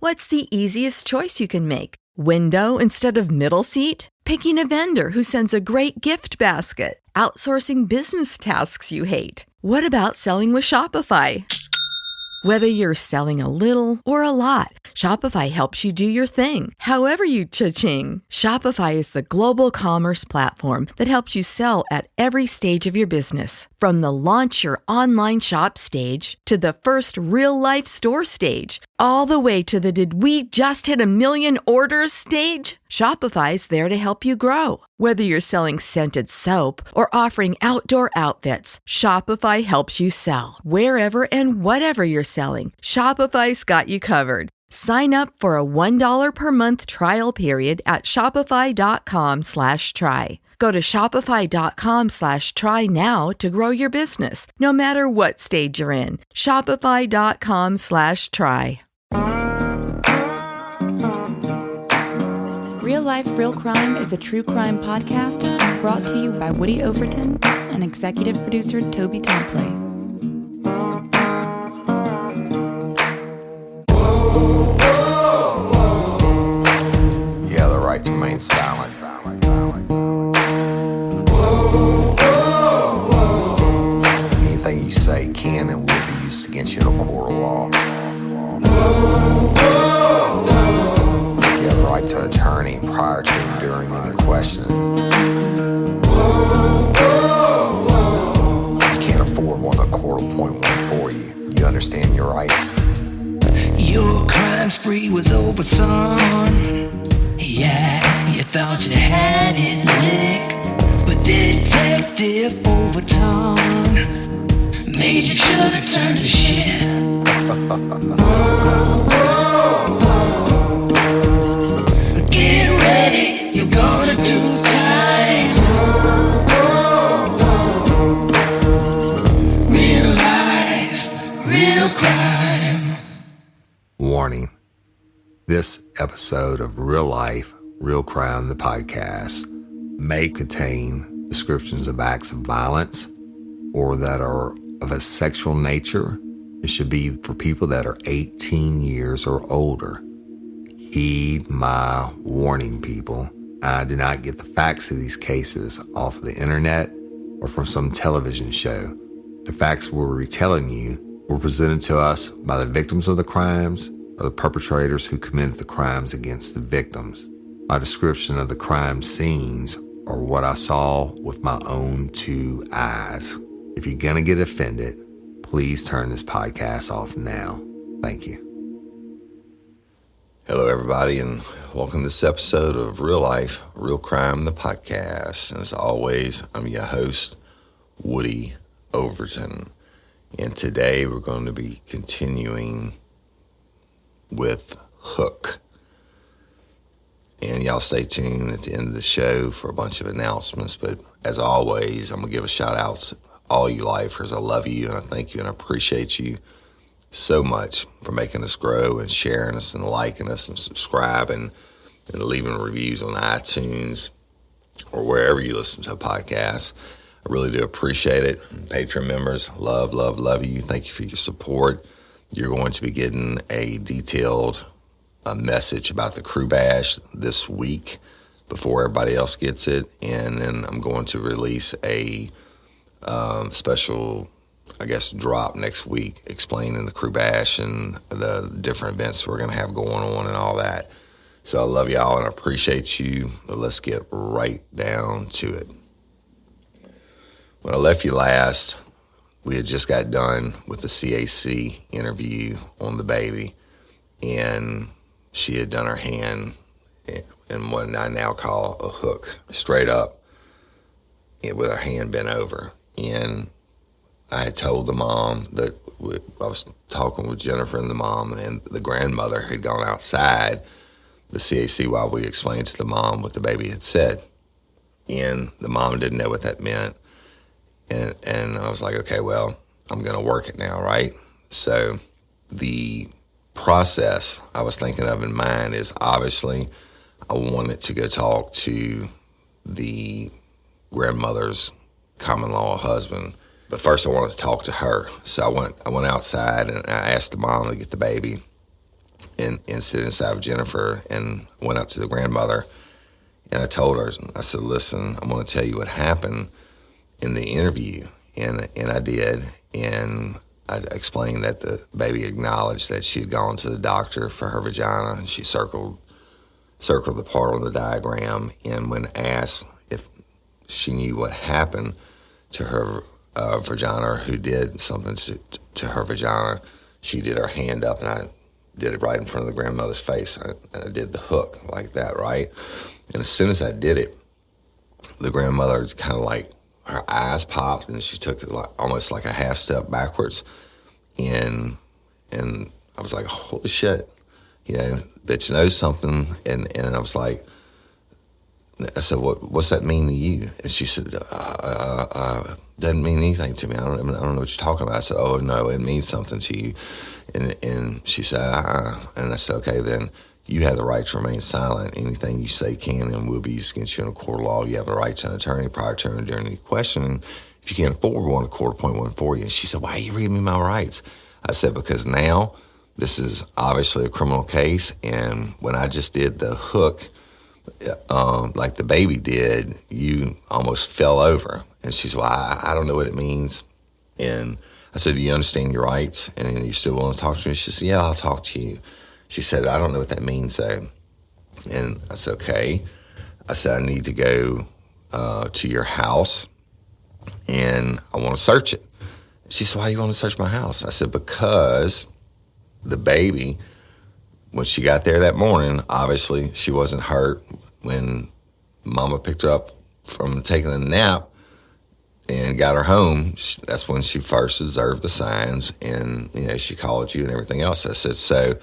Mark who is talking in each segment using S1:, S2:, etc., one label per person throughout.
S1: What's the easiest choice you can make? Window instead of middle seat? Picking a vendor who sends a great gift basket? Outsourcing business tasks you hate? What about selling with Shopify? Whether you're selling a little or a lot, Shopify helps you do your thing, however you cha-ching. Shopify is the global commerce platform that helps you sell at every stage of your business. From the launch your online shop stage to the first real-life store stage, all the way to the did we just hit a million orders stage. Shopify's there to help you grow. Whether you're selling scented soap or offering outdoor outfits, Shopify helps you sell. Wherever and whatever you're selling, Shopify's got you covered. Sign up for a $1 per month trial period at shopify.com/try. Go to shopify.com/try now to grow your business, no matter what stage you're in. Shopify.com/try.
S2: Real Life, Real Crime is a true crime podcast brought to you by Woody Overton and executive producer Toby Templey.
S3: You have the right to remain silent. Anything you say can and will be used against you in a court of law. You have the right to an attorney prior to and during any questioning. You can't afford one, the court will appoint one for you. You understand your rights?
S4: Your crime spree was over, son. Yeah, you thought you had it licked, but Detective Overton made you shoulda turned to shit. Get ready, you're gonna do time. Real life, real crime.
S3: Warning. This episode of Real Life, Real Crime, the podcast, may contain descriptions of acts of violence or that are of a sexual nature. It should be for people that are 18 years or older. Heed my warning, people. I did not get the facts of these cases off of the internet or from some television show. The facts we're retelling you were presented to us by the victims of the crimes or the perpetrators who committed the crimes against the victims. My description of the crime scenes are what I saw with my own two eyes. If you're gonna get offended, please turn this podcast off now. Thank you. Hello, everybody, and welcome to this episode of Real Life, Real Crime, the podcast. And as always, I'm your host, Woody Overton. And today we're going to be continuing with Hook. And y'all stay tuned at the end of the show for a bunch of announcements. But as always, I'm going to give a shout out to all you lifers. I love you and I thank you and I appreciate you so much for making us grow and sharing us and liking us and subscribing and leaving reviews on iTunes or wherever you listen to podcasts. I really do appreciate it. Patreon members, love you. Thank you for your support. You're going to be getting a detailed message about the Crew Bash this week before everybody else gets it. And then I'm going to release a special, drop next week explaining the Crew Bash and the different events we're going to have going on and all that. So I love y'all and I appreciate you. But let's get right down to it. When I left you last, we had just got done with the CAC interview on the baby, and she had done her hand in what I now call a hook, straight up, with her hand bent over. And I had told the mom that I was talking with Jennifer and the mom, and the grandmother had gone outside the CAC while we explained to the mom what the baby had said. And the mom didn't know what that meant. And I was like, okay, well, I'm going to work it now, right? So the process I was thinking of in mind is obviously I wanted to go talk to the grandmother's common law husband, but first I wanted to talk to her. So I went outside and I asked the mom to get the baby, and sit inside with Jennifer, and went up to the grandmother. And I told her, I said, listen, I'm going to tell you what happened in the interview. And I did. And I explained that the baby acknowledged that she had gone to the doctor for her vagina, and she circled the part on the diagram. And when asked if she knew what happened to her vagina, or who did something to her vagina, she did her hand up, and I did it right in front of the grandmother's face. I did the hook like that, right? And as soon as I did it, the grandmother was kind of like, her eyes popped, and she took it like, almost like a half step backwards. And I was like, holy shit, bitch knows something. And I was like, I said, what's that mean to you? And she said, doesn't mean anything to me. I don't know what you're talking about. I said, oh, no, it means something to you. And she said, and I said, okay, then you have the right to remain silent. Anything you say can and will be used against you in a court of law. You have a right to an attorney prior to and during any questioning. If you can't afford one, a court appoint one for you. And she said, why are you reading me my rights? I said, because now this is obviously a criminal case, and when I just did the hook, like the baby did, you almost fell over. And she said, well, I don't know what it means. And I said, do you understand your rights? And you still want to talk to me? She said, yeah, I'll talk to you. She said, I don't know what that means, though. And I said, okay. I said, I need to go to your house, and I want to search it. She said, why do you want to search my house? I said, because the baby, when she got there that morning, obviously she wasn't hurt. When Mama picked her up from taking a nap and got her home, that's when she first observed the signs, and she called you and everything else. I said, so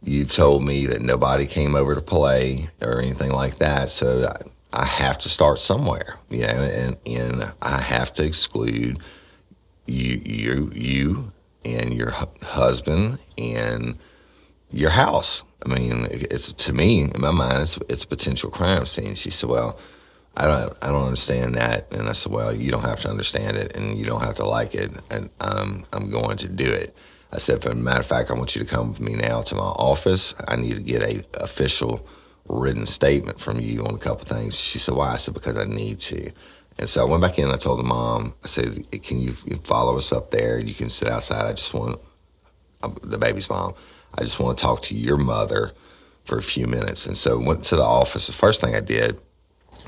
S3: you told me that nobody came over to play or anything like that, so I have to start somewhere, and I have to exclude you and your husband and your house. I mean, it's, to me, in my mind, it's a potential crime scene. She said, well, I don't understand that. And I said, well, you don't have to understand it, and you don't have to like it, and I'm going to do it. I said, as a matter of fact, I want you to come with me now to my office. I need to get a official written statement from you on a couple things. She said, why? I said, because I need to. And so I went back in and I told the mom, I said, can you follow us up there? You can sit outside. I just want, the baby's mom, I just want to talk to your mother for a few minutes. And so went to the office. The first thing I did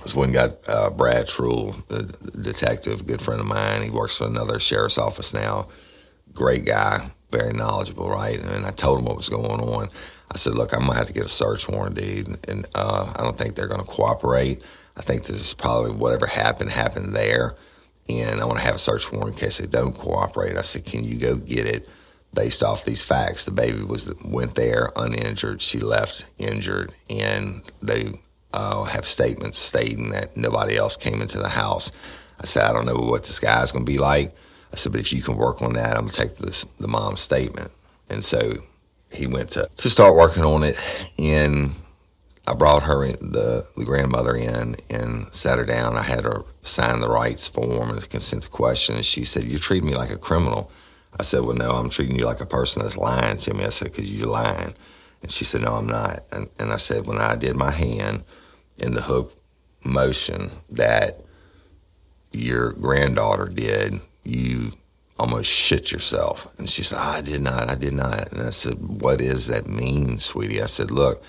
S3: was when got Brad Trull, the detective, a good friend of mine. He works for another sheriff's office now. Great guy, very knowledgeable, right? And I told him what was going on. I said, look, I'm going to have to get a search warrant, dude. And I don't think they're going to cooperate. I think this is probably whatever happened there. And I want to have a search warrant in case they don't cooperate. I said, can you go get it based off these facts? The baby went there uninjured. She left injured. And they have statements stating that nobody else came into the house. I said, I don't know what this guy's going to be like. I said, but if you can work on that, I'm going to take the mom's statement. And so he went to start working on it. And I brought her, the grandmother, in and sat her down. I had her sign the rights form and consent to question. And she said, you're treating me like a criminal. I said, well, no, I'm treating you like a person that's lying to me. I said, because you're lying. And she said, no, I'm not. And I said, when I did my hand in the hook motion that your granddaughter did, you almost shit yourself. And she said, I did not. And I said, what does that mean, sweetie? I said, look,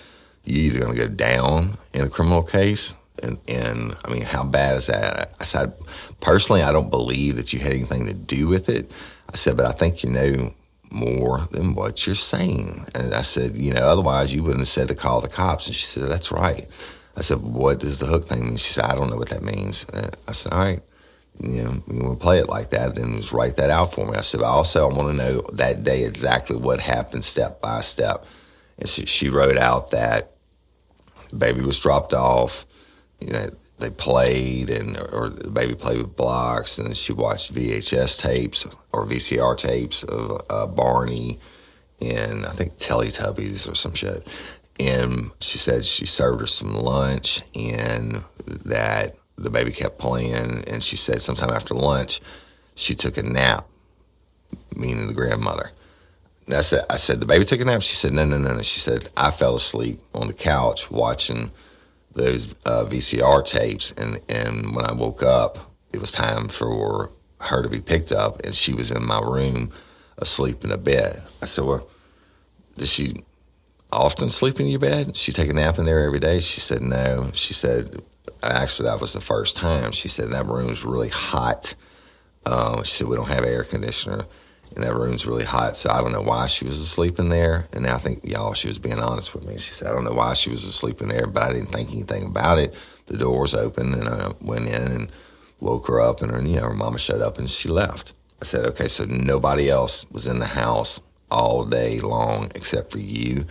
S3: you're either going to go down in a criminal case, and I mean, how bad is that? I said, personally, I don't believe that you had anything to do with it. I said, but I think you know more than what you're saying. And I said, otherwise you wouldn't have said to call the cops. And she said, that's right. I said, what does the hook thing mean? She said, I don't know what that means. I said, all right. You want to play it like that, then just write that out for me. I said, I want to know that day exactly what happened step by step. And she wrote out that the baby was dropped off, they played, or the baby played with blocks, and she watched VHS tapes or VCR tapes of Barney and I think Teletubbies or some shit. And she said she served her some lunch and that the baby kept playing, and she said sometime after lunch she took a nap, meaning the grandmother. And I said, the baby took a nap? She said, no. She said, I fell asleep on the couch watching those VCR tapes. And when I woke up, it was time for her to be picked up. And she was in my room asleep in a bed. I said, well, does she often sleep in your bed? She take a nap in there every day? She said, no. She said, actually, that was the first time. She said, that room's really hot. She said, we don't have air conditioner, and that room's really hot, so I don't know why she was asleep in there. And I think, she was being honest with me. She said, I don't know why she was asleep in there, but I didn't think anything about it. The door was open, and I went in and woke her up, and her mama showed up, and she left. I said, okay, so nobody else was in the house all day long except for you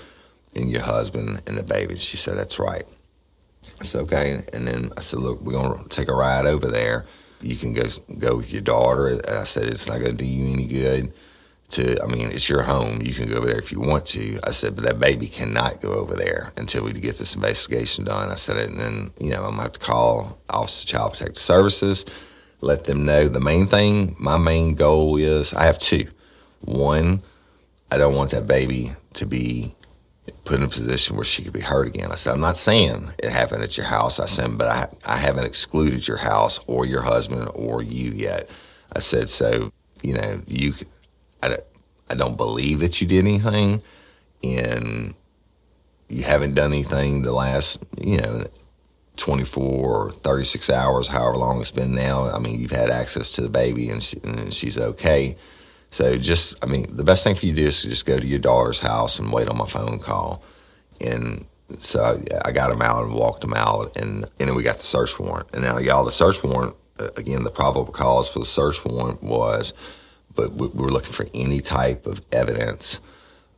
S3: and your husband and the baby. She said, that's right. I said, okay. And then I said, look, we're going to take a ride over there. You can go with your daughter. And I said, it's not going to do you any good it's your home. You can go over there if you want to. I said, but that baby cannot go over there until we get this investigation done. I said, and then, I'm going to have to call Office of Child Protective Services, let them know. The main thing, my main goal is, I have two. One, I don't want that baby to be put in a position where she could be hurt again. I said, I'm not saying it happened at your house. I said, but I haven't excluded your house or your husband or you yet. I said, so, I don't believe that you did anything, and you haven't done anything the last, 24 or 36 hours, however long it's been now. You've had access to the baby, and she's okay. So the best thing for you to do is to just go to your daughter's house and wait on my phone call. And so I got them out and walked them out, and then we got the search warrant. And now, the search warrant, again, the probable cause for the search warrant was, but we were looking for any type of evidence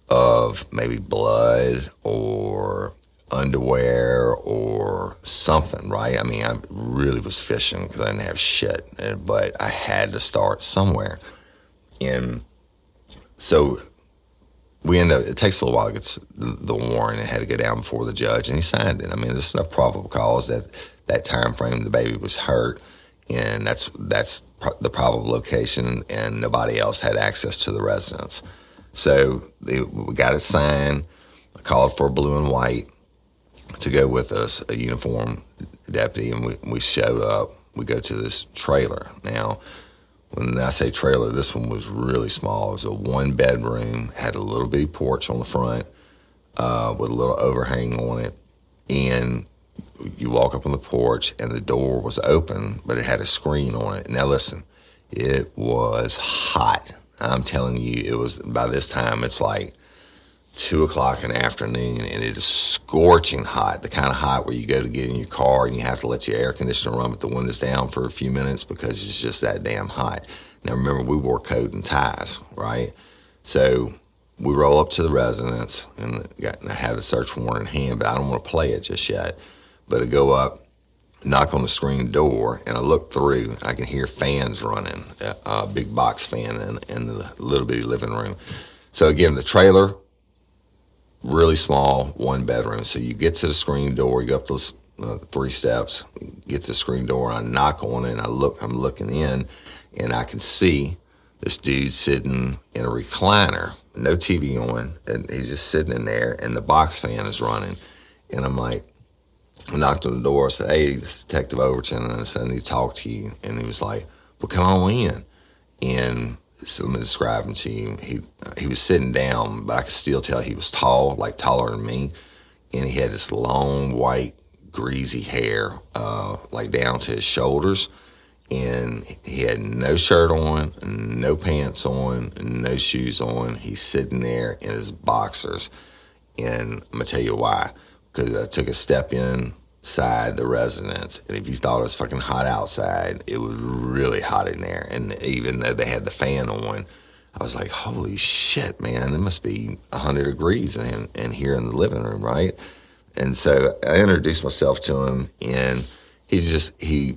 S3: of maybe blood or underwear or something, right? I really was fishing because I didn't have shit, but I had to start somewhere. And so we end up, it takes a little while to get the warrant. It had to go down before the judge, and he signed it. There's enough probable cause that time frame the baby was hurt, and that's the probable location, and nobody else had access to the residence. So we got it signed. I called for blue and white to go with us, a uniformed deputy, and we showed up. We go to this trailer. Now, when I say trailer, this one was really small. It was a one-bedroom, had a little bitty porch on the front with a little overhang on it. And you walk up on the porch, and the door was open, but it had a screen on it. Now, listen, it was hot. I'm telling you, it was, by this time, it's like 2 o'clock in the afternoon, and it is scorching hot, the kind of hot where you go to get in your car and you have to let your air conditioner run with the windows down for a few minutes because it's just that damn hot. Now, remember, we wore coat and ties, right? So we roll up to the residence, and I have the search warrant in hand, but I don't want to play it just yet. But I go up, knock on the screen door, and I look through. I can hear fans running, a big box fan in the little bitty living room. So again, the trailer, really small, one bedroom. So you get to the screen door, you go up those 3 steps, get to the screen door, and I knock on it, and I'm looking in, and I can see this dude sitting in a recliner, no TV on, and he's just sitting in there, and the box fan is running. And I'm like, I knocked on the door, I said, hey, this is Detective Overton, and I said, I need to talk to you. And he was like, well, come on in. And so let me describe him to you. He was sitting down, but I could still tell he was tall, like taller than me. And he had this long, white, greasy hair, like down to his shoulders. And he had no shirt on, no pants on, no shoes on. He's sitting there in his boxers. And I'm going to tell you why. Because I took a step inside the residence, and if you thought it was fucking hot outside, it was really hot in there. And even though they had the fan on, I was like, holy shit, man, it must be 100 degrees in here in the living room, right? And so I introduced myself to him, and he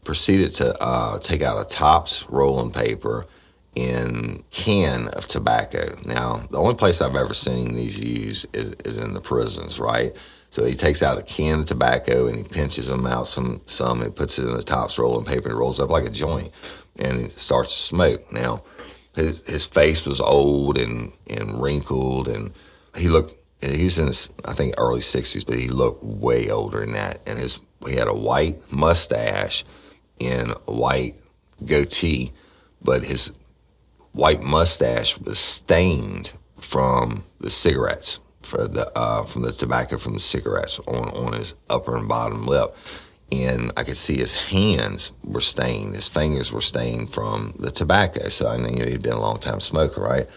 S3: proceeded to take out a Topps rolling paper and can of tobacco. Now, the only place I've ever seen these used is in the prisons, right? So he takes out a can of tobacco and he pinches them out some and puts it in the Topps rolling paper and rolls up like a joint and he starts to smoke. Now, his face was old and wrinkled, and he was in his, I think, early 60s, but he looked way older than that. And he had a white mustache and a white goatee, but his white mustache was stained from the cigarettes, from the tobacco from the cigarettes on his upper and bottom lip. And I could see his hands were stained, his fingers were stained from the tobacco. So I knew he'd been a long time smoker, right?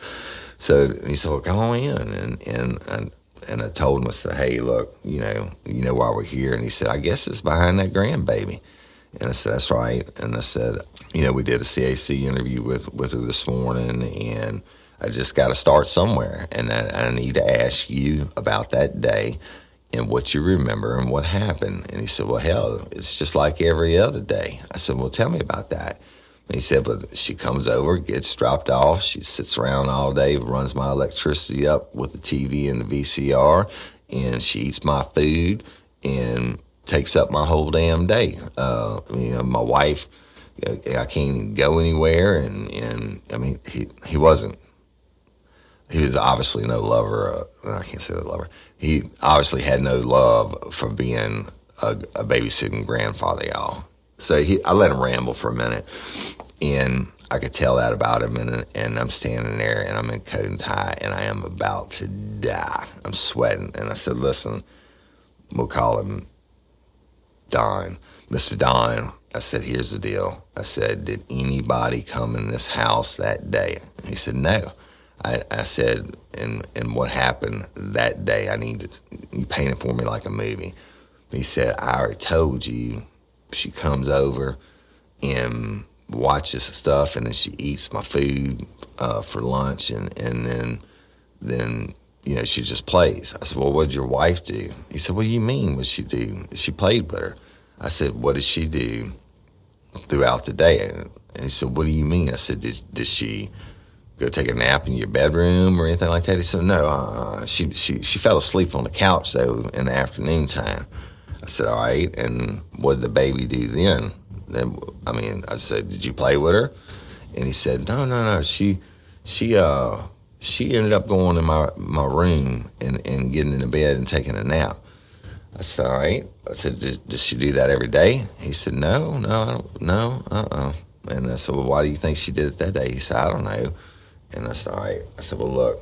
S3: So he said, well, go on in. And I told him, I said, hey, look, you know why we're here? And he said, I guess it's behind that grandbaby. And I said, that's right. And I said, we did a CAC interview with her this morning, and I just got to start somewhere. And I need to ask you about that day and what you remember and what happened. And he said, well, hell, it's just like every other day. I said, well, tell me about that. And he said, but she comes over, gets dropped off. She sits around all day, runs my electricity up with the TV and the VCR, and she eats my food and takes up my whole damn day. My wife, I can't even go anywhere. And I mean, he was obviously no lover. I can't say the lover. He obviously had no love for being a babysitting grandfather, y'all. So I let him ramble for a minute, and I could tell that about him. And I'm standing there, and I'm in coat and tie, and I am about to die. I'm sweating. And I said, listen, we'll call him Don. Mr. Don, I said, here's the deal. I said, did anybody come in this house that day? He said, no. I said, and what happened that day? I need you paint it for me like a movie. He said, I already told you. She comes over and watches stuff, and then she eats my food for lunch, and then she just plays. I said, well, what did your wife do? He said, what do you mean, what did she do? She played with her. I said, what did she do throughout the day? And he said, what do you mean? I said, did she go take a nap in your bedroom or anything like that? He said, no, she fell asleep on the couch, though, in the afternoon time. I said, all right, and what did the baby do then? I said, did you play with her? And he said, no, she ended up going in my room and getting into bed and taking a nap. I said, all right. I said, does she do that every day? He said, no, And I said, well, why do you think she did it that day? He said, I don't know. And I said, all right. I said, well, look,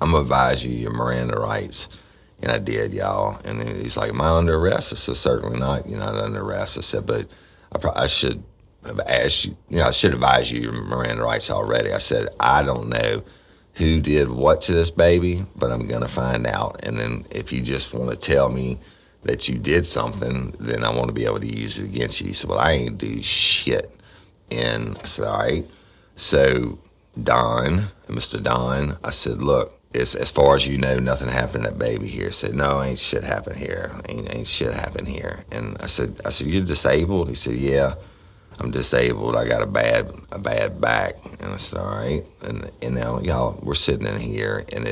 S3: I'm going to advise you your Miranda rights. And I did, y'all. And then he's like, am I under arrest? I said, certainly not. You're not under arrest. I said, but I should have asked you, I should advise you your Miranda rights already. I said, I don't know who did what to this baby, but I'm going to find out. And then if you just want to tell me that you did something, then I want to be able to use it against you. He said, well, I ain't do shit. And I said, all right. So Mr. Don, I said, look, as far as you know, nothing happened to that baby here. He said, no, ain't shit happened here. Ain't shit happened here. And I said, you're disabled? He said, yeah, I'm disabled. I got a bad back. And I said, all right. And now, y'all, we're sitting in here, and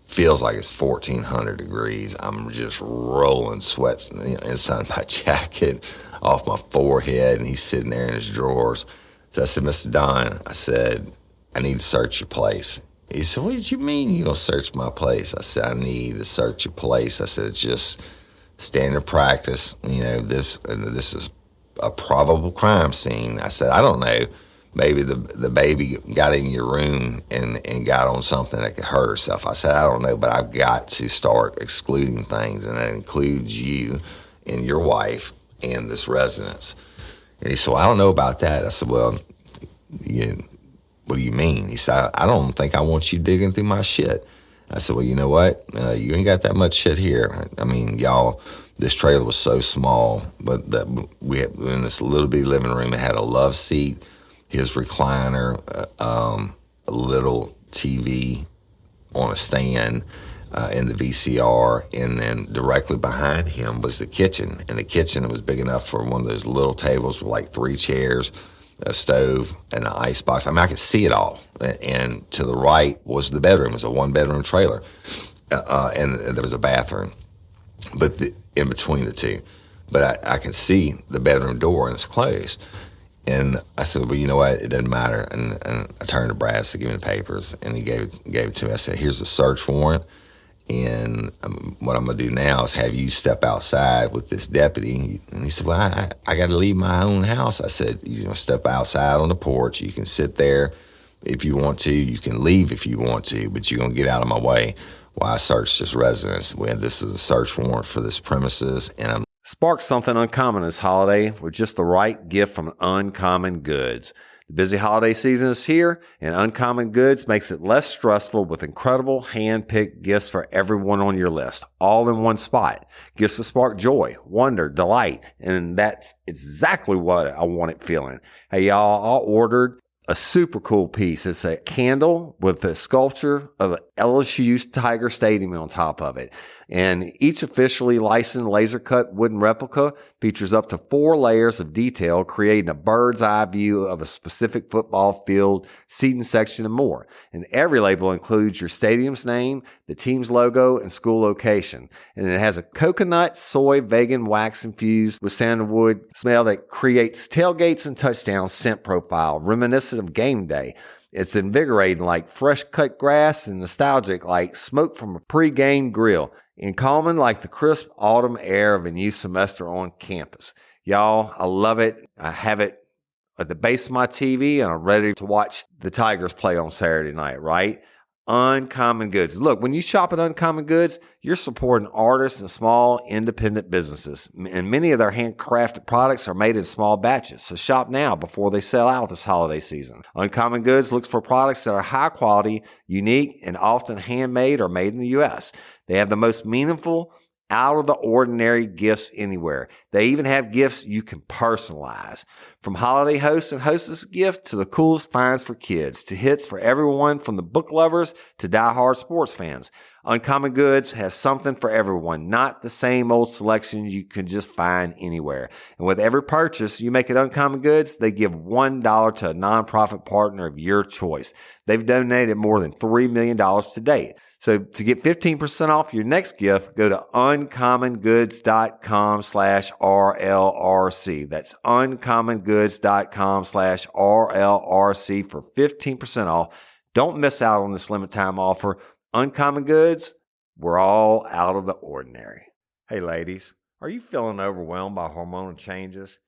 S3: feels like it's 1,400 degrees. I'm just rolling sweats inside my jacket, off my forehead, and he's sitting there in his drawers. So I said, Mr. Don, I said, I need to search your place. He said, what did you mean you're going to search my place? I said, I need to search your place. I said, it's just standard practice. This is a probable crime scene. I said, I don't know. Maybe the baby got in your room and got on something that could hurt herself. I said, I don't know, but I've got to start excluding things, and that includes you and your wife and this residence. And he said, well, I don't know about that. I said, well, what do you mean? He said, I don't think I want you digging through my shit. I said, well, you know what? You ain't got that much shit here. I mean, y'all, this trailer was so small, but that we had in this little bitty living room, it had a love seat, his recliner, a little TV on a stand, in the VCR, and then directly behind him was the kitchen. And the kitchen was big enough for one of those little tables with like 3 chairs, a stove, and an ice box. I mean, I could see it all. And to the right was the bedroom. It was a 1-bedroom trailer, and there was a bathroom, but in between the two. But I could see the bedroom door, and it's closed. And I said, well, you know what? It doesn't matter. And I turned to Brad to give me the papers, and he gave it to me. I said, here's a search warrant. And what I'm going to do now is have you step outside with this deputy. And he said, well, I got to leave my own house. I said, step outside on the porch. You can sit there if you want to. You can leave if you want to, but you're going to get out of my way while I search this residence. When this is a search warrant for this premises, and I'm
S5: Spark something uncommon this holiday with just the right gift from Uncommon Goods. The busy holiday season is here, and Uncommon Goods makes it less stressful with incredible hand-picked gifts for everyone on your list, all in one spot. Gifts to spark joy, wonder, delight, and that's exactly what I wanted feeling. Hey, y'all, I ordered a super cool piece. It's a candle with a sculpture of an LSU's Tiger Stadium on top of it. And each officially licensed laser-cut wooden replica features up to 4 layers of detail, creating a bird's eye view of a specific football field, seating section, and more. And every label includes your stadium's name, the team's logo, and school location. And it has a coconut, soy, vegan wax infused with sandalwood smell that creates tailgates and touchdown scent profile, reminiscent of game day. It's invigorating like fresh cut grass and nostalgic like smoke from a pre-game grill, and calming like the crisp autumn air of a new semester on campus. Y'all, I love it. I have it at the base of my TV, and I'm ready to watch the Tigers play on Saturday night, right? Uncommon Goods. Look, when you shop at Uncommon Goods, you're supporting artists and small independent businesses. And many of their handcrafted products are made in small batches. So shop now before they sell out this holiday season. Uncommon Goods looks for products that are high quality, unique, and often handmade or made in the U.S. They have the most meaningful, out of the ordinary gifts anywhere. They even have gifts you can personalize. From holiday hosts and hostess gift to the coolest finds for kids, to hits for everyone from the book lovers to diehard sports fans. Uncommon Goods has something for everyone, not the same old selections you can just find anywhere. And with every purchase you make at Uncommon Goods, they give $1 to a nonprofit partner of your choice. They've donated more than $3 million to date. So to get 15% off your next gift, go to uncommongoods.com/RLRC. That's uncommongoods.com/RLRC for 15% off. Don't miss out on this limited time offer. Uncommon Goods, we're all out of the ordinary. Hey ladies, are you feeling overwhelmed by hormonal changes?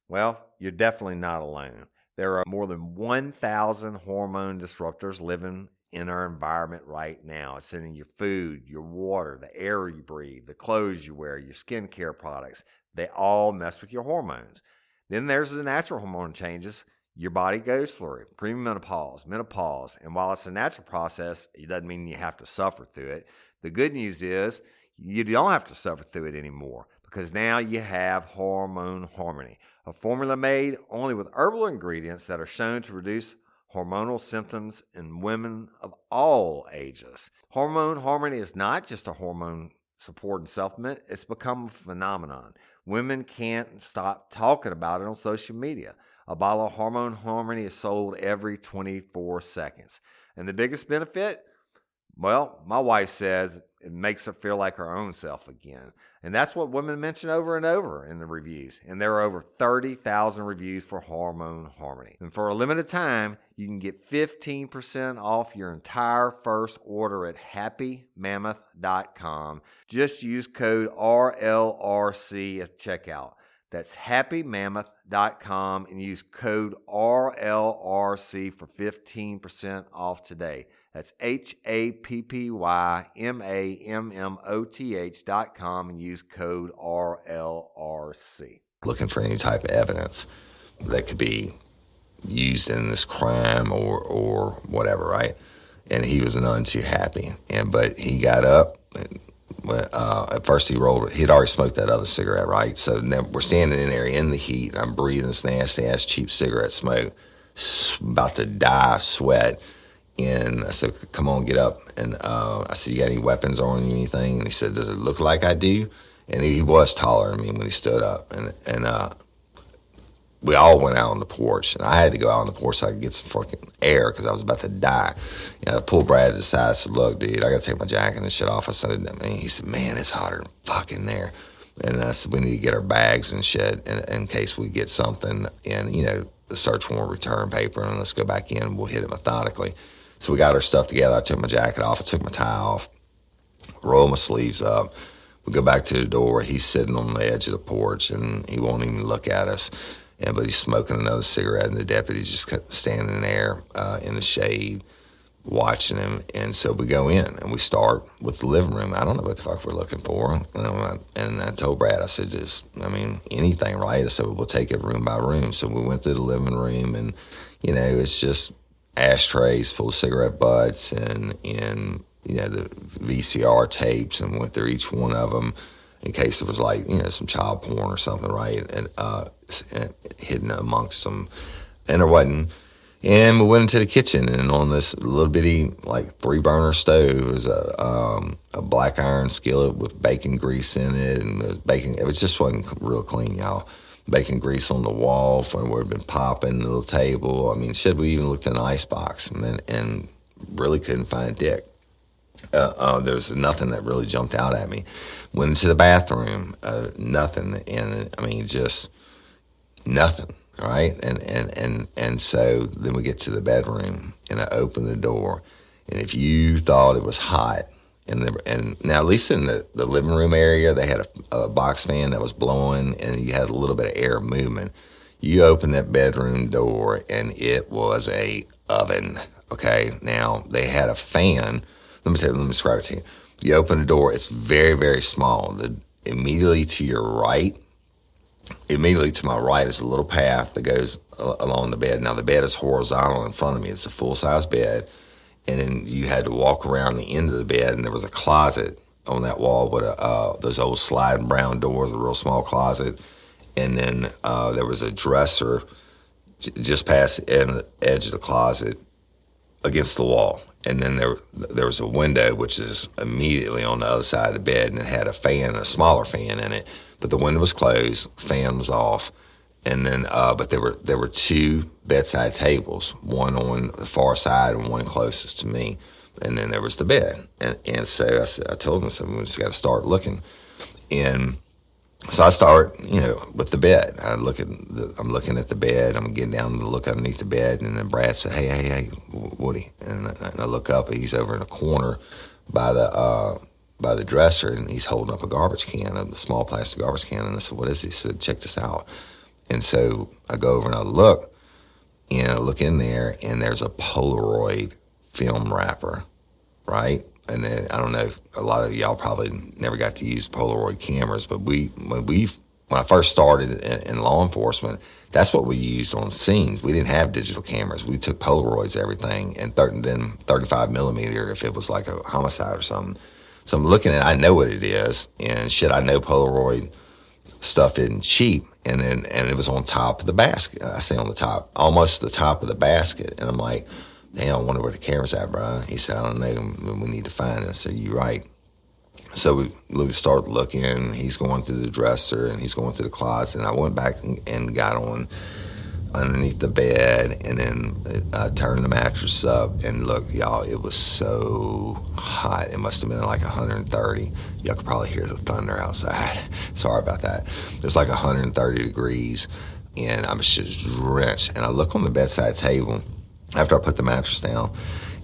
S5: Well, you're definitely not alone. There are more than 1,000 hormone disruptors living in our environment right now. It's in your food, your water, the air you breathe, the clothes you wear, your skincare products. They all mess with your hormones. Then there's the natural hormone changes your body goes through, premenopause, menopause. And while it's a natural process, it doesn't mean you have to suffer through it. The good news is you don't have to suffer through it anymore, because now you have Hormone Harmony, a formula made only with herbal ingredients that are shown to reduce hormonal symptoms in women of all ages. Hormone Harmony is not just a hormone support and supplement. It's become a phenomenon. Women can't stop talking about it on social media. A bottle of Hormone Harmony is sold every 24 seconds. And the biggest benefit? Well, my wife says it makes her feel like her own self again. And that's what women mention over and over in the reviews. And there are over 30,000 reviews for Hormone Harmony. And for a limited time, you can get 15% off your entire first order at happymammoth.com. Just use code RLRC at checkout. That's happymammoth.com and use code RLRC for 15% off today. That's happymammoth.com and use code RLRC.
S3: looking for any type of evidence that could be used in this crime or whatever, right? And he was none too happy. But he got up. And, at first he'd already smoked that other cigarette, right? So then we're standing in there in the heat. And I'm breathing this nasty ass cheap cigarette smoke, about to die of sweat. And I said, come on, get up. And I said, you got any weapons on you or anything? And he said, does it look like I do? And he was taller than me when he stood up. And we all went out on the porch. And I had to go out on the porch so I could get some fucking air because I was about to die. I pulled Brad to the side. I said, look, dude, I got to take my jacket and shit off. I said, he said, man, it's hotter than fucking there. And I said, we need to get our bags and shit in case we get something. And, the search warrant return paper, and let's go back in and we'll hit it methodically. So we got our stuff together. I took my jacket off. I took my tie off, rolled my sleeves up. We go back to the door. He's sitting on the edge of the porch, and he won't even look at us. But he's smoking another cigarette, and the deputy's just standing there in the shade watching him. And so we go in, and we start with the living room. I don't know what the fuck we're looking for. And I told Brad, I said, anything, right? I said, we'll take it room by room. So we went to the living room, and, it's just ashtrays full of cigarette butts and the VCR tapes, and went through each one of them in case it was some child porn or something, right? And hidden amongst them. And there wasn't. And we went into the kitchen, and on this little bitty 3-burner stove was a black iron skillet with bacon grease in it, and it just wasn't real clean, y'all. Bacon grease on the wall from where it had been popping, the little table. I mean, shit, we even looked in the icebox and really couldn't find dick. There's nothing that really jumped out at me. Went into the bathroom, nothing, and just nothing, right? And so then we get to the bedroom, and I open the door, and if you thought it was hot, and now at least in the living room area, they had a box fan that was blowing, and you had a little bit of air movement. You open that bedroom door, and it was a oven. Okay, now they had a fan. Let me describe it to you. You open the door, it's very, very small. Immediately to my right is a little path that goes along the bed. Now the bed is horizontal in front of me. It's a full-size bed. And then you had to walk around the end of the bed, and there was a closet on that wall with those old sliding brown doors, a real small closet. And then there was a dresser just past the edge of the closet against the wall. And then there was a window, which is immediately on the other side of the bed, and it had a smaller fan in it. But the window was closed, fan was off. And then, but there were 2 bedside tables, one on the far side and one closest to me. And then there was the bed. And so I told him, I said, we just got to start looking. And so I start, with the bed. I'm looking at the bed. I'm getting down to look underneath the bed. And then Brad said, hey, Woody. And I look up, and he's over in a corner by the dresser, and he's holding up a garbage can, a small plastic garbage can. And I said, what is this? He said, check this out. And so I go over and I look in there, and there's a Polaroid film wrapper, right? And then I don't know if a lot of y'all probably never got to use Polaroid cameras, but when I first started in law enforcement, that's what we used on scenes. We didn't have digital cameras. We took Polaroids, everything, and then 35 millimeter if it was like a homicide or something. So I'm looking at it, I know what it is, and shit, I know Polaroid stuff isn't cheap. And it was on top of the basket. I say on the top, almost the top of the basket. And I'm like, damn, I wonder where the camera's at, bro. He said, I don't know, we need to find it. I said, you're right. So we started looking. He's going through the dresser, and he's going through the closet. And I went back and got on underneath the bed, and then I turned the mattress up, and look, y'all, it was so hot. It must have been like 130. Y'all could probably hear the thunder outside. Sorry about that. It's like 130 degrees, and I was just drenched. And I look on the bedside table after I put the mattress down,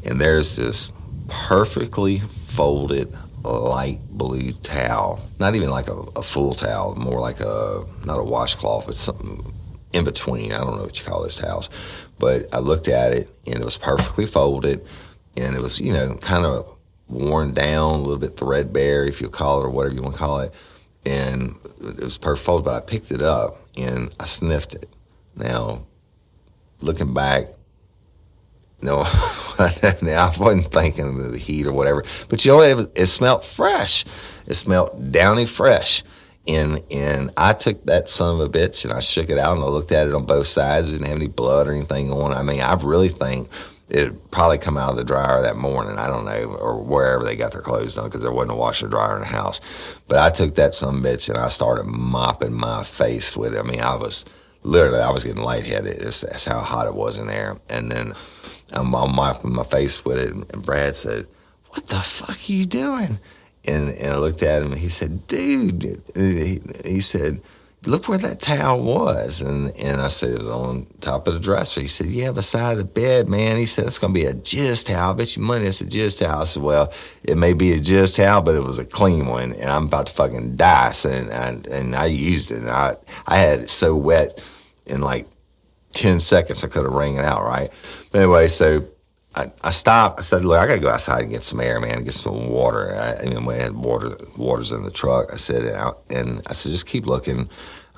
S3: and there's this perfectly folded light blue towel. Not even like a full towel, more like not a washcloth, but something in between. I don't know what you call those towels. But I looked at it, and it was perfectly folded, and it was, kind of worn down, a little bit threadbare, if you call it, or whatever you want to call it. And it was perfect folded, but I picked it up, and I sniffed it. Now, looking back, no, now I wasn't thinking of the heat or whatever. But it smelled fresh. It smelled downy fresh. And I took that son of a bitch, and I shook it out, and I looked at it on both sides. It didn't have any blood or anything on it. I mean, I really think it probably come out of the dryer that morning. I don't know, or wherever they got their clothes done, because there wasn't a washer dryer in the house. But I took that son of a bitch, and I started mopping my face with it. I mean, I was getting lightheaded. That's how hot it was in there. And then I'm mopping my face with it, and Brad said, "What the fuck are you doing?" And I looked at him, and he said, "Dude," he said, look where that towel was. And I said, it was on top of the dresser. He said, yeah, beside the bed, man. He said, it's going to be a jizz towel. I bet you money it's a jizz towel. I said, well, it may be a jizz towel, but it was a clean one, and I'm about to fucking die. So, and I used it, and I had it so wet in like 10 seconds I could have wrung it out, right? But anyway, so I stopped. I said, look, I got to go outside and get some air, man, and get some water. I mean, we had waters in the truck. I said, and I said, just keep looking.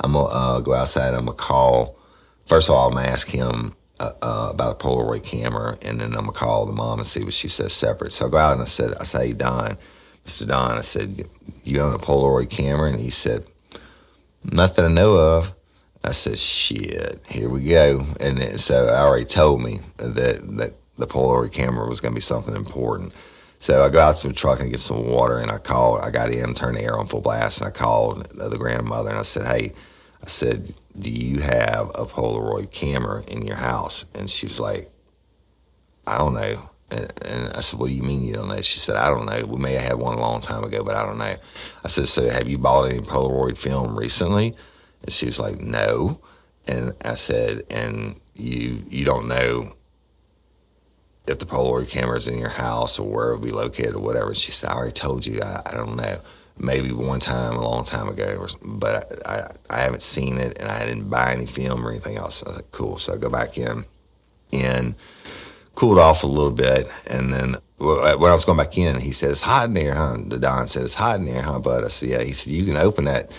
S3: I'm going to go outside. I'm going to call. First of all, I'm going to ask him about a Polaroid camera, and then I'm going to call the mom and see what she says separate. So I go out and I said, hey, Don, Mr. Don, I said, you own a Polaroid camera? And he said, not that I know of. I said, shit, here we go. And then, so I already told me that the Polaroid camera was going to be something important. So I go out to the truck and get some water, and I got in, turned the air on full blast, and I called the grandmother, and I said, hey, do you have a Polaroid camera in your house? And she was like, I don't know. And I said, what do you mean you don't know? She said, I don't know. We may have had one a long time ago, but I don't know. I said, so have you bought any Polaroid film recently? And she was like, no. And I said, and you don't know if the Polaroid camera is in your house or where it will be located or whatever. And she said, I already told you, I don't know. Maybe one time, a long time ago, but I haven't seen it, and I didn't buy any film or anything else. I was like, cool. So I go back in and cooled off a little bit. And then when I was going back in, he said, it's hot in there, huh? The Don said, it's hot in there, huh, bud? I said, yeah. He said, you can open that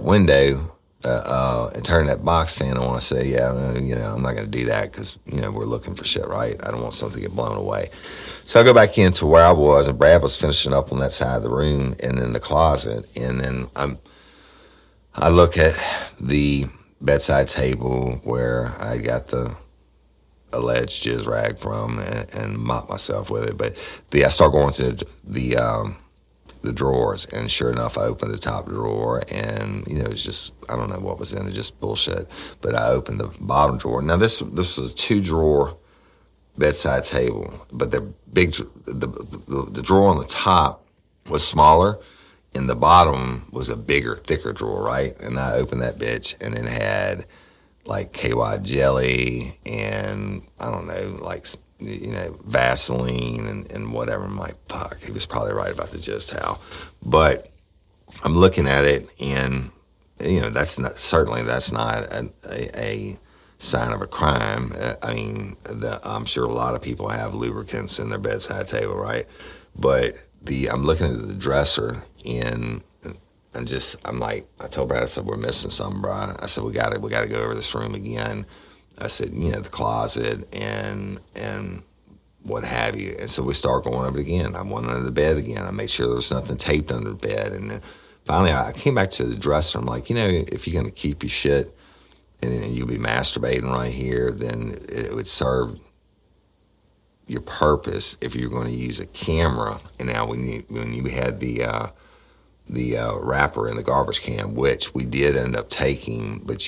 S3: window and turn that box fan on. I say, yeah, I'm not going to do that because, we're looking for shit, right? I don't want something to get blown away. So I go back into where I was, and Brad was finishing up on that side of the room and in the closet. And then I look at the bedside table where I got the alleged jizz rag from and mop myself with it. But I start going to the drawers, and sure enough, I opened the top drawer, and it was just, I don't know what was in it, just bullshit. But I opened the bottom drawer. Now this was a 2-drawer bedside table, but the drawer on the top was smaller, and the bottom was a bigger, thicker drawer, right? And I opened that bitch, and it had like KY jelly and I don't know, like Vaseline and whatever. I'm like, fuck, he was probably right about the jizz towel. But I'm looking at it, and that's not a sign of a crime. I mean, I'm sure a lot of people have lubricants in their bedside table, right? But I'm looking at the dresser, and I'm like, I told Brad, I said, we're missing something, bro. I said, we got to go over this room again. I said, the closet and what have you. And so we start going over it again. I went under the bed again. I made sure there was nothing taped under the bed. And then finally I came back to the dresser. I'm like, if you're going to keep your shit and you'll be masturbating right here, then it would serve your purpose if you're going to use a camera. And now when you had the wrapper in the garbage can, which we did end up taking, but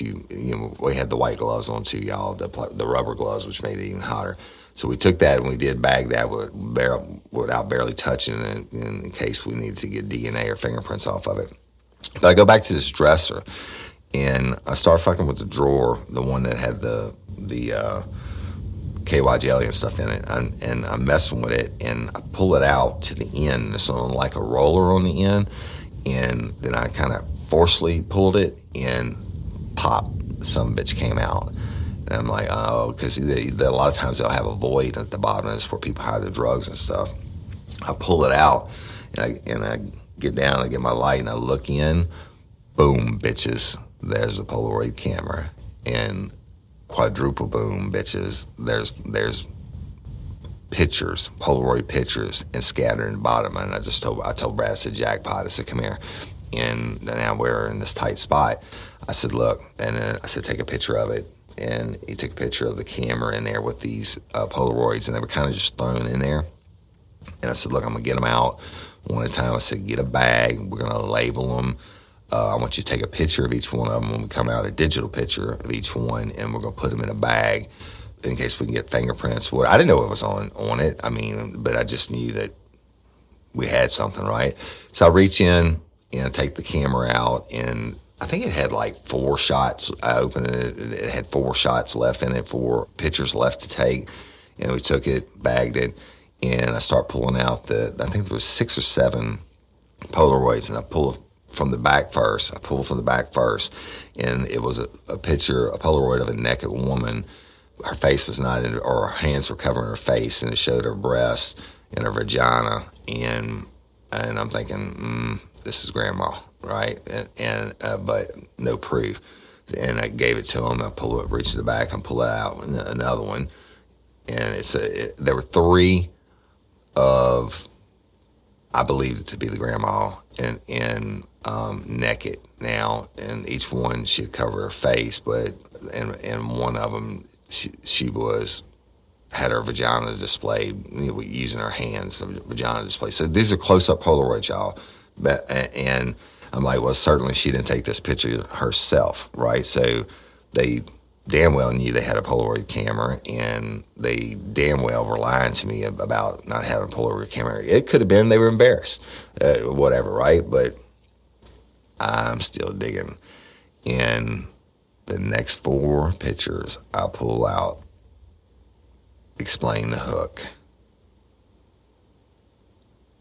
S3: we had the white gloves on too, y'all, the rubber gloves, which made it even hotter. So we took that and we did bag that without barely touching it in case we needed to get DNA or fingerprints off of it. But I go back to this dresser, and I start fucking with the drawer, the one that had the KY jelly and stuff in it, and I'm messing with it, and I pull it out to the end. It's on like a roller on the end, and then I kind of forcefully pulled it, and pop, some bitch came out. And I'm like, oh, because a lot of times they'll have a void at the bottom. That's where people hide their drugs and stuff. I pull it out, and I get down, I get my light, and I look in. Boom, bitches, there's a Polaroid camera. And quadruple boom, bitches, there's pictures, Polaroid pictures, and scattered in the bottom. And I told Brad, I said, jackpot. I said, come here. And now we're in this tight spot. I said, look, and then I said, take a picture of it. And he took a picture of the camera in there with these Polaroids, and they were kind of just thrown in there. And I said, look, I'm going to get them out one at a time. I said, get a bag. We're going to label them. I want you to take a picture of each one of them when we come out, a digital picture of each one, and we're going to put them in a bag in case we can get fingerprints. I didn't know what was on it. I mean, but I just knew that we had something, right? So I reach in and I take the camera out, and I think it had like 4 shots. I opened it. It had 4 shots left in it, 4 pictures left to take. And we took it, bagged it, and I start pulling out I think there was 6 or 7 Polaroids, and I pulled from the back first. And it was a picture, a Polaroid of a naked woman. Her face was not in, or her hands were covering her face, and it showed her breast and her vagina. And I'm thinking, this is grandma, right? But no proof. And I gave it to him. I reached to the back and pull it out, another one. And there were 3 of, I believed it to be the grandma, and naked now, and each one she'd cover her face, but and one of them she had her vagina displayed, using her hands, the vagina display. So these are close-up Polaroids, y'all. And I'm like, well, certainly she didn't take this picture herself, right? So they damn well knew they had a Polaroid camera, and they damn well were lying to me about not having a Polaroid camera. It could have been they were embarrassed, whatever, right? But I'm still digging. And the next 4 pictures I pull out explain the hook.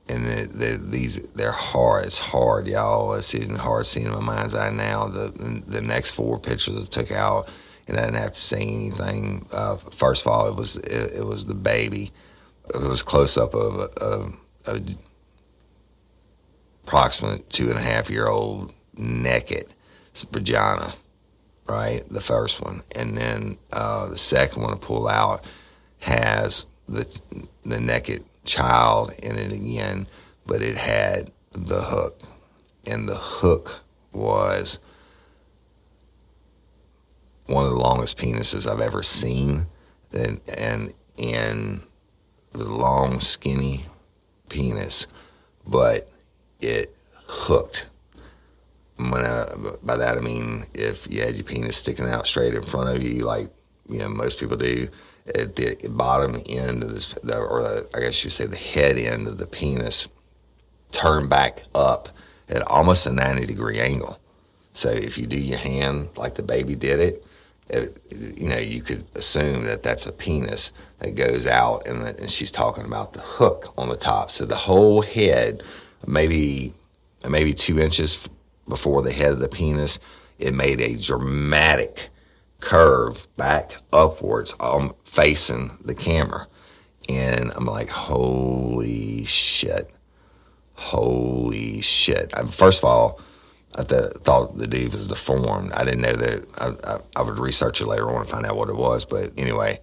S3: And they're hard. It's hard, y'all. It's even hard seeing in my mind's eye now. The next 4 pictures I took out, and I didn't have to say anything. First of all, it was the baby. It was close up of a approximate 2.5-year-old naked vagina, right? The first one, and then the second one to pull out has the naked child in it again, but it had the hook, and the hook was one of the longest penises I've ever seen, and it was a long, skinny penis, but it hooked. By that I mean, if you had your penis sticking out straight in front of you, like most people do, at the bottom end of this, I guess you say the head end of the penis, turned back up at almost a 90-degree angle. So if you do your hand like the baby did it, you could assume that that's a penis that goes out, and she's talking about the hook on the top. So the whole head, maybe 2 inches before the head of the penis, it made a dramatic curve back upwards, facing the camera. And I'm like, holy shit. First of all, I thought the dude was deformed. I didn't know that. I would research it later on and find out what it was. But anyway,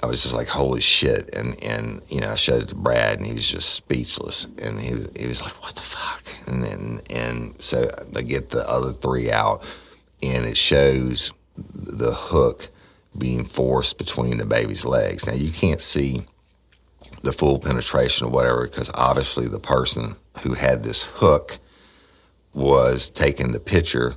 S3: I was just like, holy shit. And I showed it to Brad, and he was just speechless. And he was like, what the fuck? And so I get the other 3 out, and it shows the hook being forced between the baby's legs. Now, you can't see the full penetration or whatever, because obviously the person who had this hook was taking the picture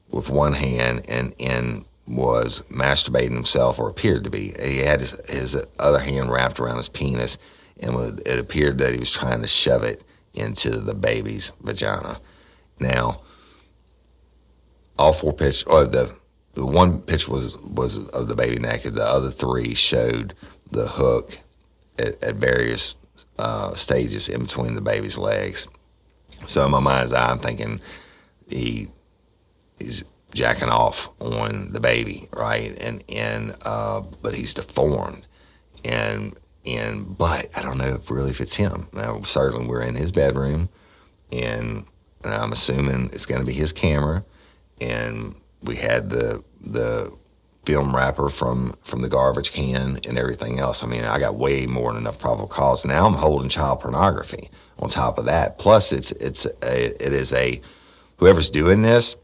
S3: with one hand and was masturbating himself, or appeared to be. He had his other hand wrapped around his penis, and it appeared that he was trying to shove it into the baby's vagina. Now, all 4 pictures, or the one picture was of the baby naked. The other 3 showed the hook at various stages in between the baby's legs. So in my mind's eye, I'm thinking he's jacking off on the baby, right? And but he's deformed, but I don't know if it's him. Now, certainly we're in his bedroom, and I'm assuming it's going to be his camera, and we had the film wrapper from the garbage can and everything else. I mean, I got way more than enough probable cause. Now I'm holding child pornography on top of that. Plus, it is whoever's doing this.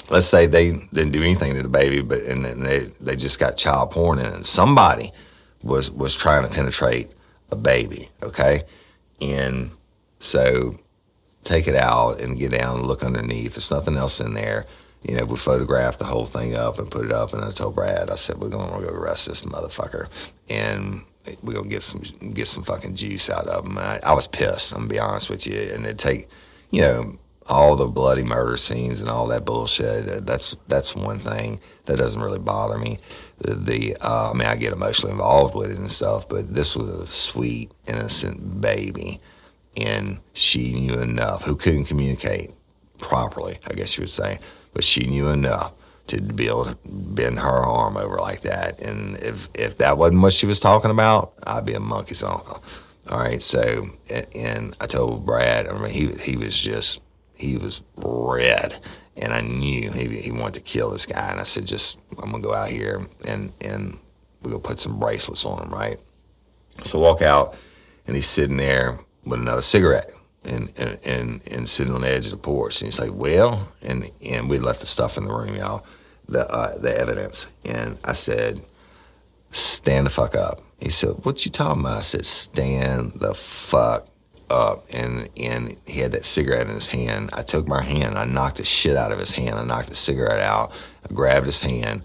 S3: Let's say they didn't do anything to the baby, but and they just got child porn in it. Somebody was trying to penetrate a baby, okay? And so take it out and get down and look underneath. There's nothing else in there. We photographed the whole thing up and put it up, and I told Brad, I said, we're going to go arrest this motherfucker, and we're going to get some fucking juice out of him. I was pissed, I'm going to be honest with you, and it'd take, all the bloody murder scenes and all that bullshit, that's one thing that doesn't really bother me. I mean, I get emotionally involved with it and stuff, but this was a sweet, innocent baby, and she knew enough, who couldn't communicate properly, I guess you would say, but she knew enough to be able to bend her arm over like that. And if that wasn't what she was talking about, I'd be a monkey's uncle. All right, so, and I told Brad, I mean, he was red, and I knew he wanted to kill this guy, and I said, I'm going to go out here, and we're going to put some bracelets on him, right? So I walk out, and he's sitting there with another cigarette, and sitting on the edge of the porch, and he's like, well, and we left the stuff in the room, y'all, the evidence, and I said, stand the fuck up. He said, what you talking about? I said, stand the fuck up. And he had that cigarette in his hand. I took my hand, I knocked the shit out of his hand. I knocked the cigarette out. I grabbed his hand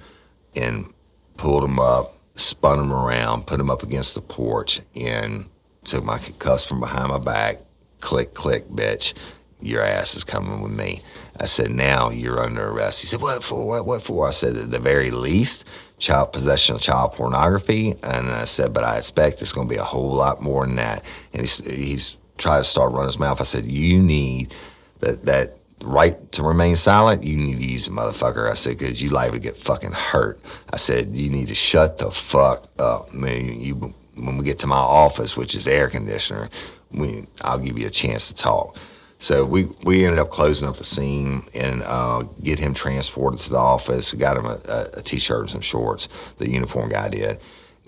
S3: and pulled him up, spun him around, put him up against the porch, and took my cuffs from behind my back. Click, click, bitch. Your ass is coming with me. I said, now you're under arrest. He said, what for? What for? I said, at the very least, possession of child pornography. And I said, but I expect it's going to be a whole lot more than that. And he's tried to start running his mouth. I said, you need that right to remain silent. You need to use it, motherfucker. I said, because you liable to get fucking hurt. I said, you need to shut the fuck up. I mean, when we get to my office, which is air conditioner, I'll give you a chance to talk. So we ended up closing up the scene and get him transported to the office. We got him a T-shirt and some shorts. The uniform guy did.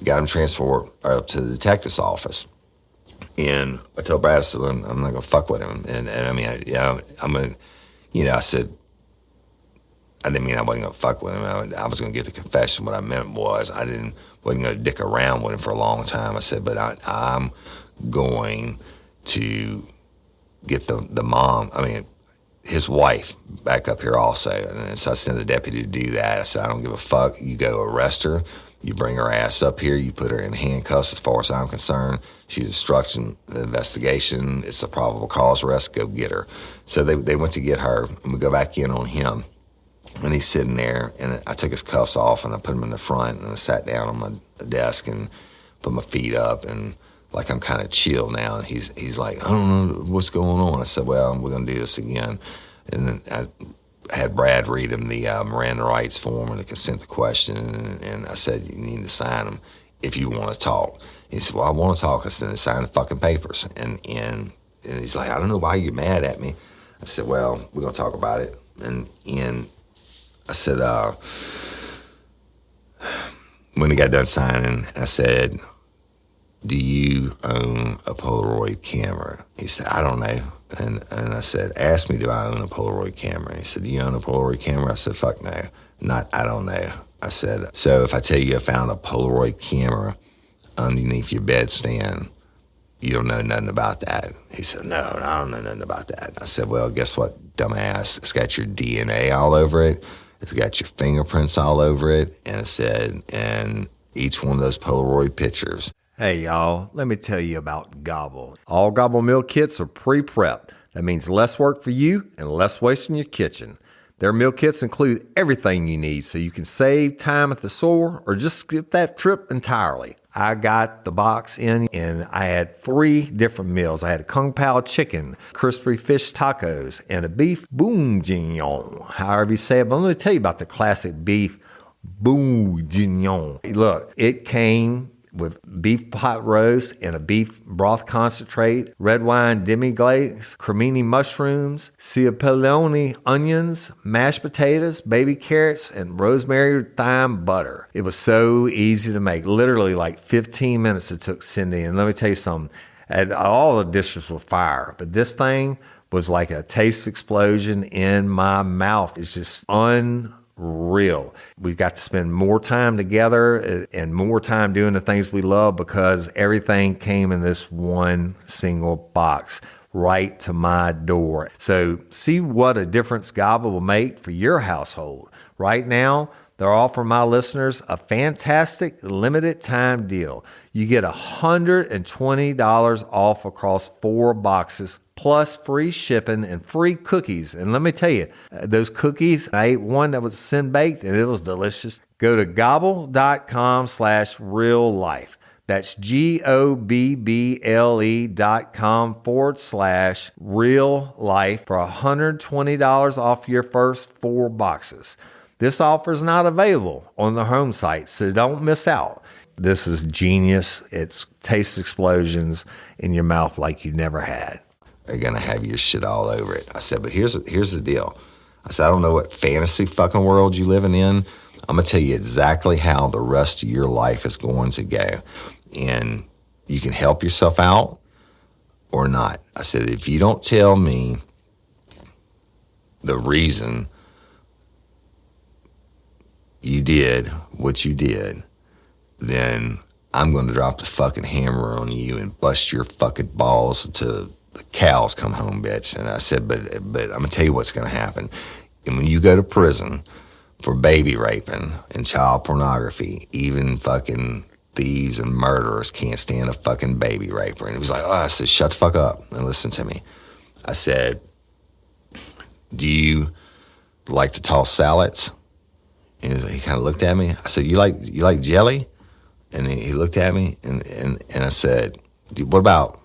S3: Got him transported up to the detective's office. And I told Brad, I said, I'm not going to fuck with him. And I mean, I'm going to, I said, I didn't mean I wasn't going to fuck with him. I was going to get the confession. What I meant was wasn't going to dick around with him for a long time. I said, but I'm going to get the mom, his wife back up here also. And so I sent a deputy to do that. I said, I don't give a fuck. You go arrest her. You bring her ass up here. You put her in handcuffs as far as I'm concerned. She's obstructing the investigation. It's a probable cause arrest. Go get her. So they went to get her, and we go back in on him. And he's sitting there, and I took his cuffs off, and I put them in the front, and I sat down on my desk and put my feet up, and like I'm kind of chill now. And he's like, I don't know what's going on. I said, well, we're going to do this again. And then I had Brad read him the Miranda rights form and the consent to question, and I said, you need to sign them if you want to talk. He said, well, I want to talk. I said, sign the fucking papers. And he's like, I don't know why you're mad at me. I said, well, we're going to talk about it. And I said, when he got done signing, I said, do you own a Polaroid camera? He said, I don't know. And I said, ask me, do I own a Polaroid camera? He said, do you own a Polaroid camera? I said, fuck no. I don't know. I said, so if I tell you I found a Polaroid camera underneath your bedstand, you don't know nothing about that? He said, no, I don't know nothing about that. I said, well, guess what, dumbass? It's got your DNA all over it. It's got your fingerprints all over it. And I said, and each one of those Polaroid pictures.
S5: Hey, y'all, let me tell you about Gobble. All Gobble meal kits are pre-prepped. That means less work for you and less waste in your kitchen. Their meal kits include everything you need so you can save time at the store or just skip that trip entirely. I got the box in and I had 3 different meals. I had a Kung Pao chicken, crispy fish tacos, and a beef bourguignon, however you say it. But let me tell you about the classic beef bourguignon. Look, it came with beef pot roast and a beef broth concentrate, red wine demi-glaze, cremini mushrooms, cipollone onions, mashed potatoes, baby carrots, and rosemary thyme butter. It was so easy to make. Literally like 15 minutes it took Cindy. And let me tell you something, all the dishes were fire, but this thing was like a taste explosion in my mouth. It's just unreal. We've got to spend more time together and more time doing the things we love because everything came in this one single box right to my door. So see what a difference Gobble will make for your household. Right now, they're offering my listeners a fantastic limited time deal. You get $120 off across 4 boxes plus free shipping and free cookies. And let me tell you, those cookies, I ate one that was sin baked and it was delicious. Go to gobble.com/real life. That's GOBBLE.com/real life for $120 off your first 4 boxes. This offer is not available on the home site, so don't miss out. This is genius. It's taste explosions in your mouth like you never had.
S3: They're going to have your shit all over it. I said, but here's the deal. I said, I don't know what fantasy fucking world you living in. I'm going to tell you exactly how the rest of your life is going to go. And you can help yourself out or not. I said, if you don't tell me the reason you did what you did, then I'm going to drop the fucking hammer on you and bust your fucking balls until the cows come home, bitch. And I said, but I'm going to tell you what's going to happen. And when you go to prison for baby raping and child pornography, even fucking thieves and murderers can't stand a fucking baby raper. And he was like, oh, I said, shut the fuck up and listen to me. I said, do you like to toss salads? And he kind of looked at me. I said, you like jelly? And he looked at me, and I said, what about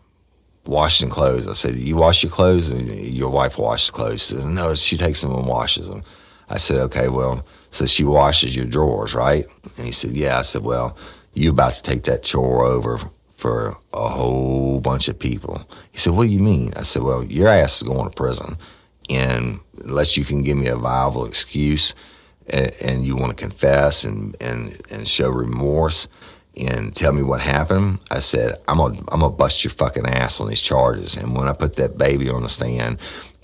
S3: washing clothes? I said, you wash your clothes, or your wife washes clothes? She said, no, she takes them and washes them. I said, okay, well, so she washes your drawers, right? And he said, yeah. I said, well, you about to take that chore over for a whole bunch of people. He said, what do you mean? I said, well, your ass is going to prison, and unless you can give me a viable excuse and you want to confess and show remorse and tell me what happened, I said, I'm gonna bust your fucking ass on these charges. And when I put that baby on the stand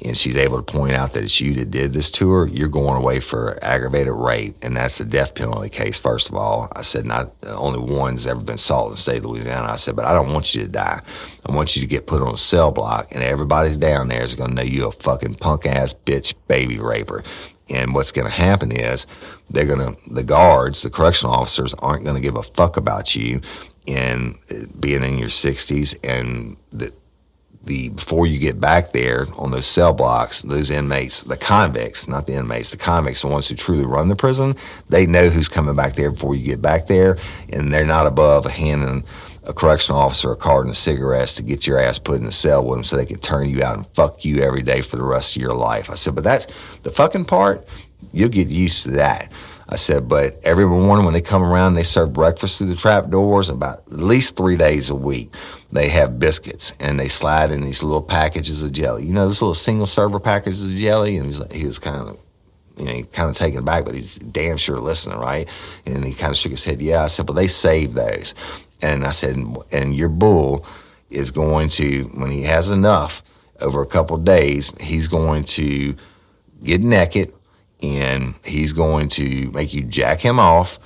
S3: and she's able to point out that it's you that did this to her, you're going away for aggravated rape, and that's the death penalty case, first of all. I said, not only one's ever been sought in the state of Louisiana. I said, but I don't want you to die. I want you to get put on a cell block, and everybody's down there is going to know you a fucking punk-ass bitch baby raper. And what's going to happen is the guards, the correctional officers, aren't going to give a fuck about you and being in your 60s. And before you get back there on those cell blocks, those inmates, the convicts, not the inmates, the convicts, the ones who truly run the prison, they know who's coming back there before you get back there. And they're not above handing a correctional officer a carton of cigarettes to get your ass put in the cell with them so they can turn you out and fuck you every day for the rest of your life. I said, but that's the fucking part, you'll get used to that. I said, but every morning when they come around, they serve breakfast through the trap doors about at least 3 days a week. They have biscuits, and they slide in these little packages of jelly. You know, those little single-server packages of jelly? And he was kind of, taken aback, but he's damn sure listening, right? And he kind of shook his head, yeah. I said, but they save those. And I said, and your bull is going to, when he has enough, over a couple of days, he's going to get naked, and he's going to make you jack him off.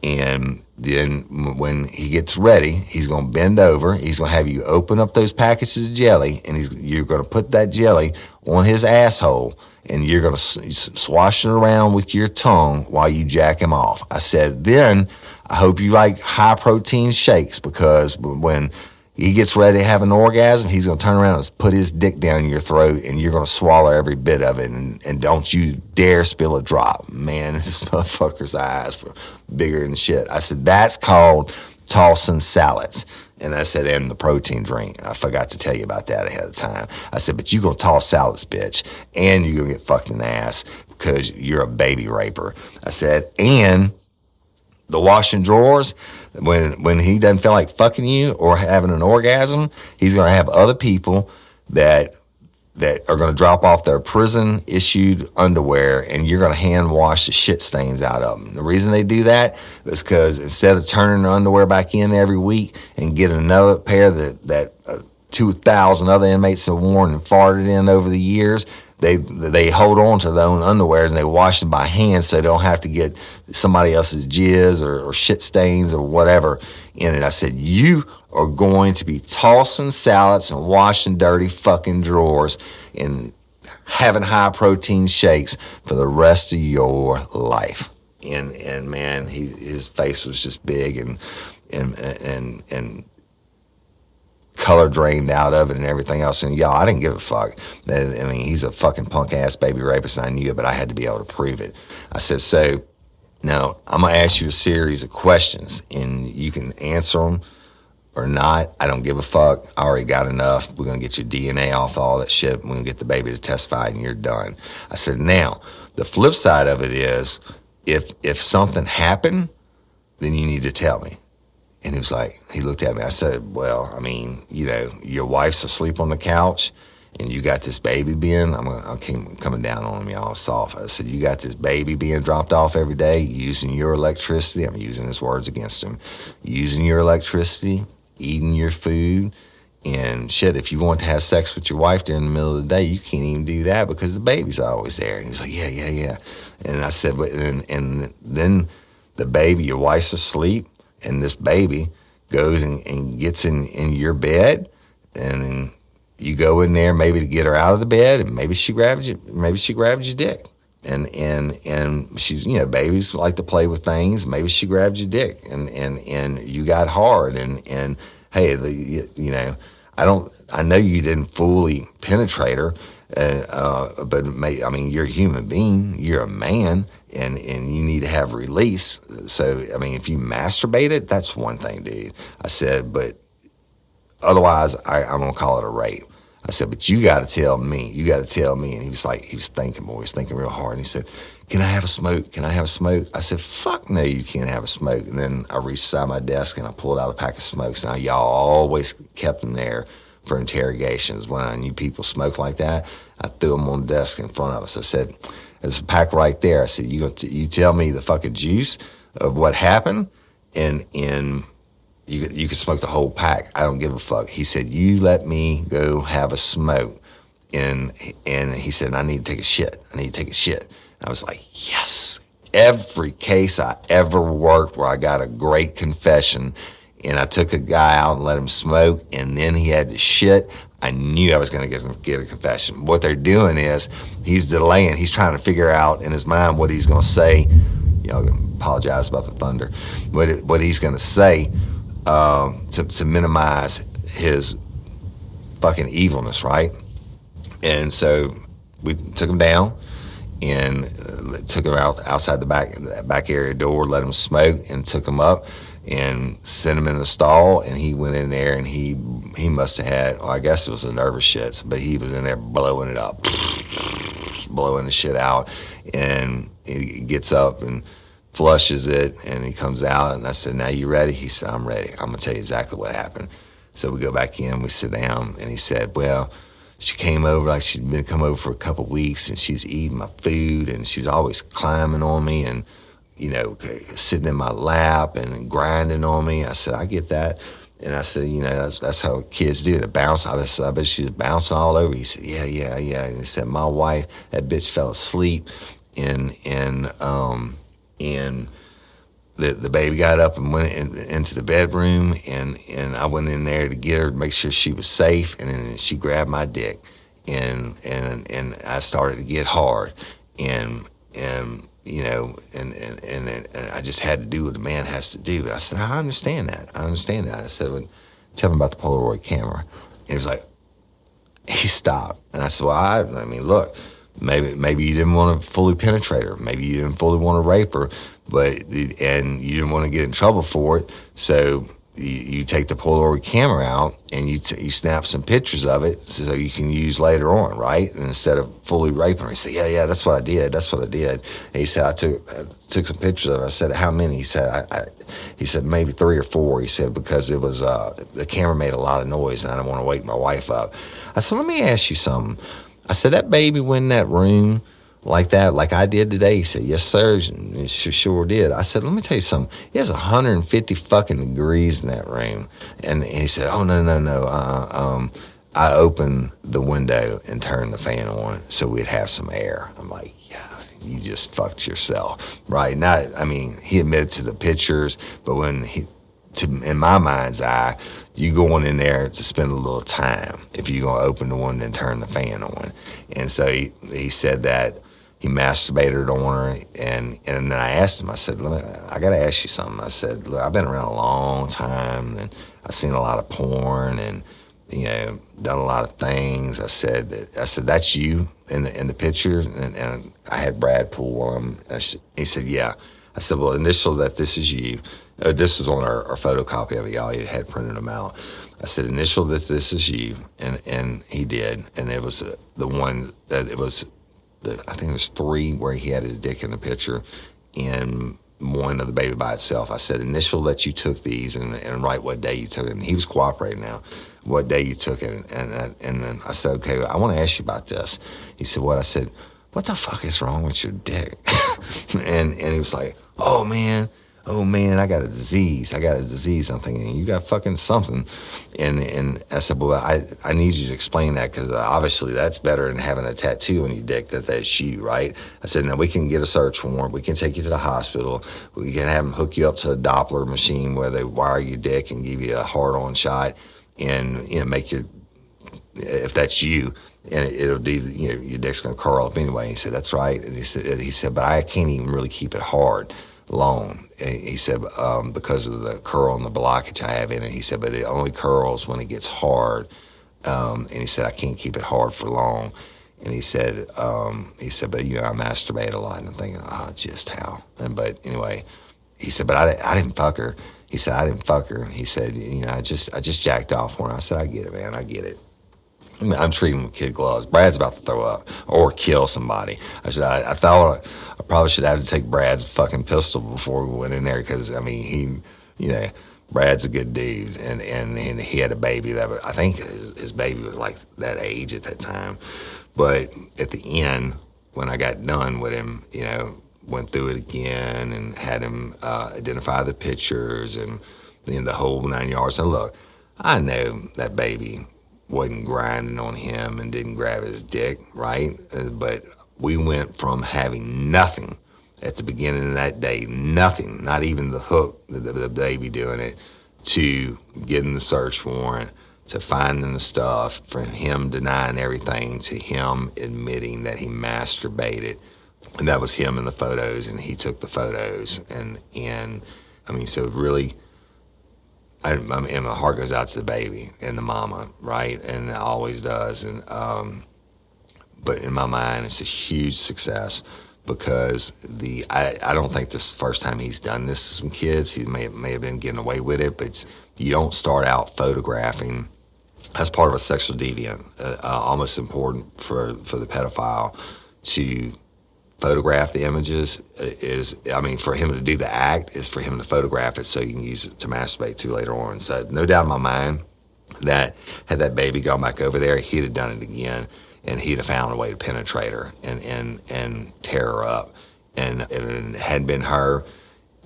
S3: And then when he gets ready, he's going to bend over. He's going to have you open up those packages of jelly, and you're going to put that jelly on his asshole, and you're going to swash it around with your tongue while you jack him off. I said, then I hope you like high-protein shakes, because when he gets ready to have an orgasm, he's going to turn around and put his dick down your throat, and you're going to swallow every bit of it, and don't you dare spill a drop. Man, this motherfucker's eyes were bigger than shit. I said, that's called tossing salads. And I said, and the protein drink. I forgot to tell you about that ahead of time. I said, but you're going to toss salads, bitch, and you're going to get fucked in the ass because you're a baby raper. I said, and the washing drawers, when he doesn't feel like fucking you or having an orgasm, he's going to have other people that are going to drop off their prison-issued underwear, and you're going to hand wash the shit stains out of them. The reason they do that is because instead of turning their underwear back in every week and getting another pair that 2,000 other inmates have worn and farted in over the years, they hold on to their own underwear and they wash them by hand so they don't have to get somebody else's jizz or shit stains or whatever in it. I said, you are going to be tossing salads and washing dirty fucking drawers and having high protein shakes for the rest of your life. And man, his face was just big and color drained out of it and everything else. And y'all, I didn't give a fuck. I mean, he's a fucking punk ass baby rapist, and I knew it, but I had to be able to prove it. I said, so now I'm going to ask you a series of questions, and you can answer them or not. I don't give a fuck. I already got enough. We're going to get your DNA off all that shit. We're going to get the baby to testify, and you're done. I said, now, the flip side of it is, if something happened, then you need to tell me. And he was like, he looked at me. I said, well, I mean, you know, your wife's asleep on the couch and you got this baby being, I'm coming down on him, y'all, soft. I said, you got this baby being dropped off every day using your electricity. I'm using his words against him. Using your electricity, eating your food. And shit, if you want to have sex with your wife during the middle of the day, you can't even do that because the baby's always there. And he's like, yeah. And I said, but and then the baby, your wife's asleep, and this baby goes and gets in your bed, and you go in there maybe to get her out of the bed, and maybe she grabs your dick. And she's, you know, babies like to play with things. Maybe she grabbed your dick, and you got hard, and hey, you know, I know you didn't fully penetrate her, but I mean, you're a human being, you're a man, and you need to have release. So, I mean, if you masturbated, that's one thing, dude. I said, but otherwise, I'm going to call it a rape. I said, but you got to tell me. And he was like, he was thinking real hard. And he said, can I have a smoke? I said, fuck no, you can't have a smoke. And then I reached inside my desk and I pulled out a pack of smokes. Now, y'all always kept them there for interrogations. When I knew people smoked like that, I threw them on the desk in front of us. I said, there's a pack right there. I said, you tell me the fucking juice of what happened, and you can smoke the whole pack. I don't give a fuck. He said, you let me go have a smoke. And he said, I need to take a shit. I was like, yes. Every case I ever worked where I got a great confession and I took a guy out and let him smoke and then he had to shit, I knew I was going to get a confession. What they're doing is he's delaying. He's trying to figure out in his mind what he's going to say. Y'all apologize about the thunder. What he's going to say to minimize his fucking evilness, right? And so we took him down and took him outside the back area door, let him smoke, and took him up and sent him in the stall. And he went in there and he must have had, well, I guess it was a nervous shits, but he was in there blowing it up, blowing the shit out. And he gets up and flushes it, and he comes out, and I said, now you ready? He said, I'm ready. I'm going to tell you exactly what happened. So we go back in, we sit down, and he said, well, she came over like she'd been come over for a couple of weeks, and she's eating my food, and she's always climbing on me and, you know, sitting in my lap and grinding on me. I said, I get that. And I said, you know, that's how kids do. They bounce. I bet she was bouncing all over. He said, yeah. And he said, my wife, that bitch fell asleep, and the baby got up and went into the bedroom, and I went in there to get her to make sure she was safe, and then she grabbed my dick, and I started to get hard, and you know, and I just had to do what a man has to do. But I said, I understand that. I said, well, tell me about the Polaroid camera. And he was like, he stopped, and I said, well, I mean, look. Maybe you didn't want to fully penetrate her. Maybe you didn't fully want to rape her, and you didn't want to get in trouble for it. So you take the Polaroid camera out and you snap some pictures of it so you can use later on, right? And instead of fully raping her, he said, yeah, that's what I did. And he said, I took some pictures of her. I said, how many? He said, he said maybe 3 or 4. He said, because it was the camera made a lot of noise and I didn't want to wake my wife up. I said, let me ask you something. I said, that baby went in that room like that, like I did today? He said, yes, sir. And she sure did. I said, let me tell you something. It has 150 fucking degrees in that room. And he said, oh, no. I opened the window and turned the fan on so we'd have some air. I'm like, yeah, you just fucked yourself, right? Not, I mean, he admitted to the pictures, but in my mind's eye, you going in there to spend a little time if you're going to open the window and turn the fan on. And so he said that he masturbated on her, and then I asked him, I said, I got to ask you something. I said, look, I've been around a long time, and I've seen a lot of porn, and done a lot of things. I said, that's you in the picture? And I had Brad pull one. He said, yeah. I said, well, initial that this is you. This was on our photocopy of it. Y'all had printed them out. I said, initial that this is you. And he did. And it was the one that it was, I think it was 3 where he had his dick in the picture. And one of the baby by itself. I said, initial that you took these and write what day you took it. And he was cooperating now, what day you took it. And then I said, okay, I want to ask you about this. He said, what? I said, what the fuck is wrong with your dick? and he was like, oh man, I got a disease. I'm thinking, you got fucking something. And I said, well, I need you to explain that, because obviously that's better than having a tattoo on your dick that's you, right? I said, now we can get a search warrant. We can take you to the hospital. We can have them hook you up to a Doppler machine where they wire your dick and give you a hard-on shot and, make your, if that's you, and it'll do, your dick's going to curl up anyway. He said, that's right. And he said, but I can't even really keep it hard long. He said, because of the curl and the blockage I have in it. He said, but it only curls when it gets hard. And he said, I can't keep it hard for long. And he said, but I masturbate a lot. And I'm thinking, just how? But anyway, he said, but I didn't fuck her. He said, I didn't fuck her. He said, I just jacked off on her. I said, I get it, man. I get it. I'm treating him with kid gloves. Brad's about to throw up or kill somebody. I thought I probably should have to take Brad's fucking pistol before we went in there, because Brad's a good dude, and he had a baby I think his baby was like that age at that time. But at the end, when I got done with him, went through it again and had him identify the pictures and the whole 9 yards. And look, I know that baby wasn't grinding on him and didn't grab his dick, right? But we went from having nothing at the beginning of that day, nothing, not even the hook, the baby doing it, to getting the search warrant, to finding the stuff, from him denying everything, to him admitting that he masturbated. And that was him in the photos, and he took the photos. And so really, and my heart goes out to the baby and the mama, right? And it always does. And but in my mind, it's a huge success, because I don't think this is the first time he's done this to some kids. He may have been getting away with it, but you don't start out photographing as part of a sexual deviant. Almost important for the pedophile to photograph the images for him to do the act is for him to photograph it so you can use it to masturbate to later on. So no doubt in my mind that had that baby gone back over there, he'd have done it again, and he'd have found a way to penetrate her and tear her up. And it hadn't been her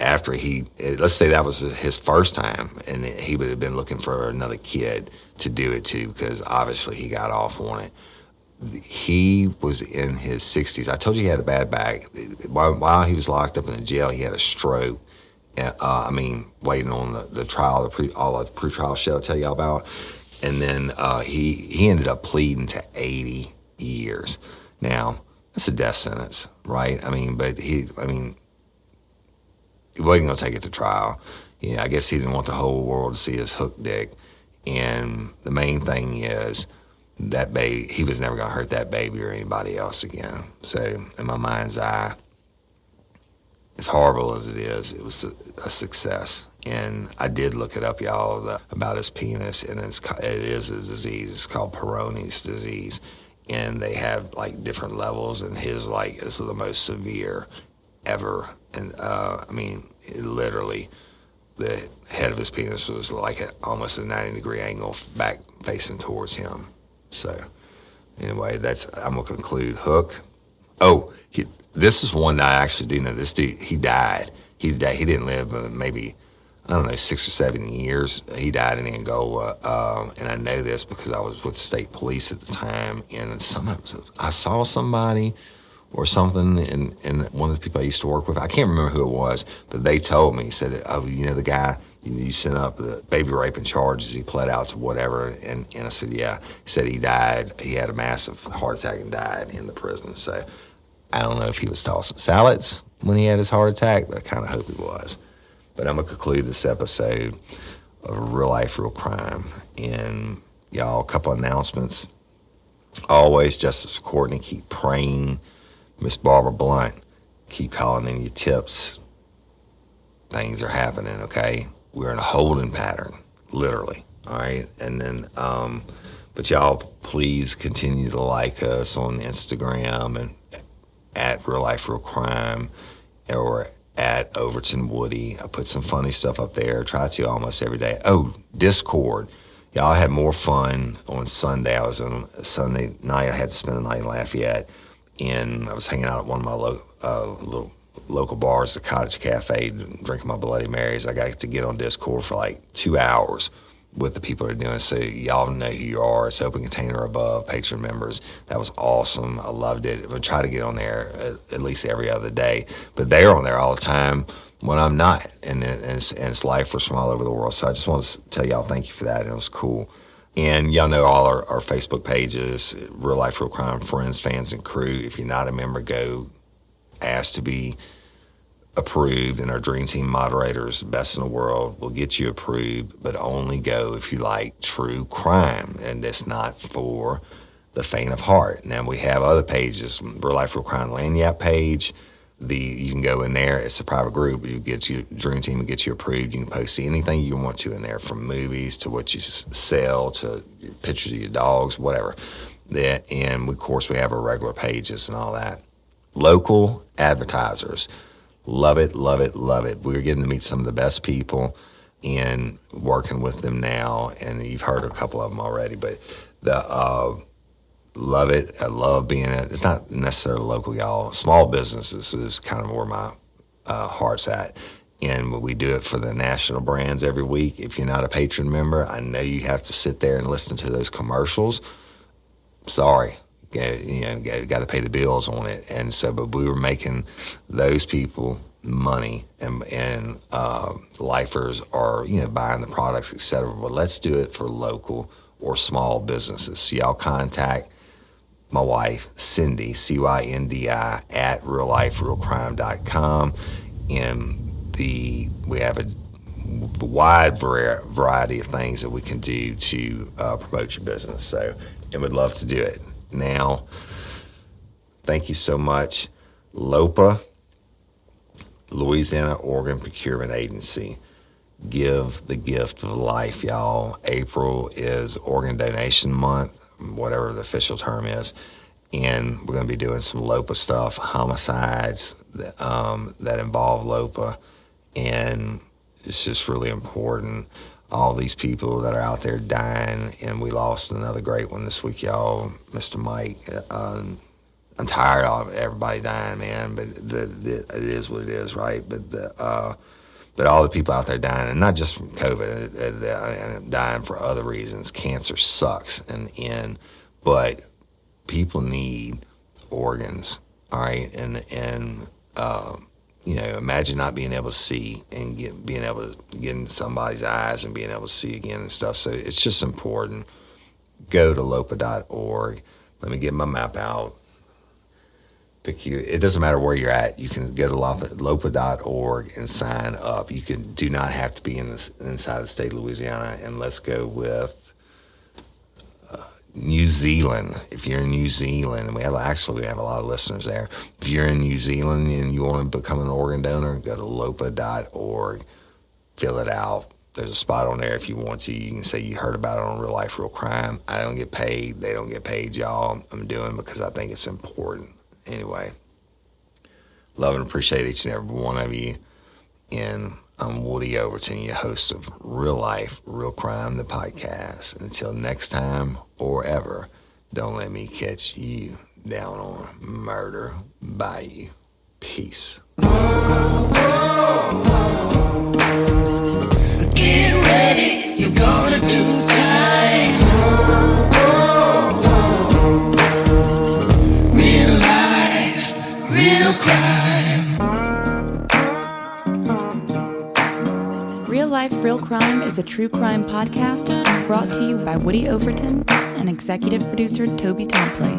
S3: after let's say that was his first time, and he would have been looking for another kid to do it to, because obviously he got off on it. He was in his 60s. I told you he had a bad back. While he was locked up in the jail, he had a stroke. Waiting on the trial, all the pre-trial shit I'll tell you all about. And then he ended up pleading to 80 years. Now, that's a death sentence, right? But he wasn't going to take it to trial. I guess he didn't want the whole world to see his hook dick. And the main thing is, that baby, he was never going to hurt that baby or anybody else again. So in my mind's eye, as horrible as it was a success. And I did look it up, y'all, about his penis, and it is a disease. It's called Peyronie's disease. And they have like different levels, and his is the most severe ever. And literally, the head of his penis was like almost a 90-degree angle back facing towards him. So, anyway, I'm going to conclude hook. Oh, this is one that I actually do know. This dude, he died. He didn't live maybe, 6 or 7 years. He died in Angola. And I know this because I was with the state police at the time. And I saw somebody or something, and one of the people I used to work with, I can't remember who it was, but they told me, said, the guy, you sent up the baby raping charges, he pled out to whatever, and I said, yeah. He said he died, he had a massive heart attack and died in the prison. So I don't know if he was tossing salads when he had his heart attack, but I kind of hope he was. But I'm going to conclude this episode of Real Life, Real Crime. And y'all, a couple announcements. Always, Justice Courtney, keep praying. Miss Barbara Blunt, keep calling in your tips. Things are happening, okay? We're in a holding pattern, literally, all right? And then, but y'all, please continue to like us on Instagram and at Real Life Real Crime or at Overton Woody. I put some funny stuff up there. Try to almost every day. Oh, Discord. Y'all had more fun on Sunday. I was on Sunday night. I had to spend the night in Lafayette, and I was hanging out at one of my little local bars, the Cottage Cafe, drinking my Bloody Marys. I got to get on Discord for like 2 hours with the people that are doing it. So y'all know who you are. It's Open Container Above, Patreon members. That was awesome. I loved it. I'm going to try to get on there at least every other day. But they're on there all the time when I'm not. And it's lifers from all over the world. So I just want to tell y'all thank you for that. It was cool. And y'all know all our Facebook pages, Real Life, Real Crime, Friends, Fans, and Crew. If you're not a member, go ask to be approved, and our Dream Team moderators, best in the world, will get you approved, but only go if you like true crime, and it's not for the faint of heart. Now, we have other pages, Real Life Real Crime Lanyap page. You can go in there. It's a private group. Dream Team will get you approved. You can post anything you want to in there, from movies to what you sell to pictures of your dogs, whatever. And of course, we have our regular pages and all that. Local advertisers. Love it, love it, love it. We're getting to meet some of the best people and working with them now. And you've heard a couple of them already, but love it. I love being it's not necessarily local, y'all. Small businesses is kind of where my heart's at. And we do it for the national brands every week. If you're not a patron member, I know you have to sit there and listen to those commercials. Sorry. Got to pay the bills on it. And so, but we were making those people money, and lifers are, buying the products, etc. But let's do it for local or small businesses. So y'all contact my wife, Cindy, Cyndi, at realliferealcrime.com. And we have a wide variety of things that we can do to promote your business. So, and we'd love to do it. Now, thank you so much, LOPA, Louisiana Organ Procurement Agency. Give the gift of life, y'all. April is Organ Donation Month, whatever the official term is, and we're going to be doing some LOPA stuff, homicides that involve LOPA, and it's just really important. All these people that are out there dying, and we lost another great one this week, y'all, Mr. Mike. I'm tired of everybody dying, man, but it is what it is, right? But all the people out there dying, and not just from COVID, dying for other reasons. Cancer sucks, but people need organs, all right? And imagine not being able to see and being able to get in somebody's eyes and being able to see again and stuff. So it's just important. Go to lopa.org. Let me get my map out. It doesn't matter where you're at. You can go to lopa.org and sign up. You do not have to be inside the state of Louisiana. And let's go with New Zealand. If you're in New Zealand, and we have a lot of listeners there. If you're in New Zealand and you want to become an organ donor, go to lopa.org, fill it out. There's a spot on there if you want to. You can say you heard about it on Real Life, Real Crime. I don't get paid. They don't get paid, y'all. I'm doing it because I think it's important. Anyway, love and appreciate each and every one of you. And I'm Woody Overton, your host of Real Life, Real Crime, the podcast. Until next time or ever, don't let me catch you down on Murder Bayou. Peace.
S4: Get ready, you're gonna do time. Real life, real crime.
S2: Real Life, Real Crime is a true crime podcast brought to you by Woody Overton and executive producer Toby Tomplay.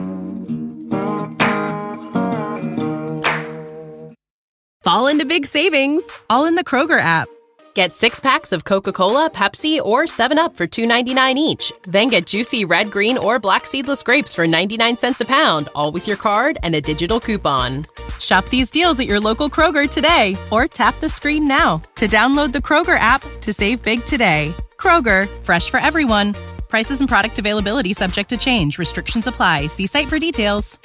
S6: Fall into big savings, all in the Kroger app. Get 6 packs of Coca-Cola, Pepsi, or 7-Up for $2.99 each. Then get juicy red, green, or black seedless grapes for 99 cents a pound, all with your card and a digital coupon. Shop these deals at your local Kroger today, or tap the screen now to download the Kroger app to save big today. Kroger, fresh for everyone. Prices and product availability subject to change. Restrictions apply. See site for details.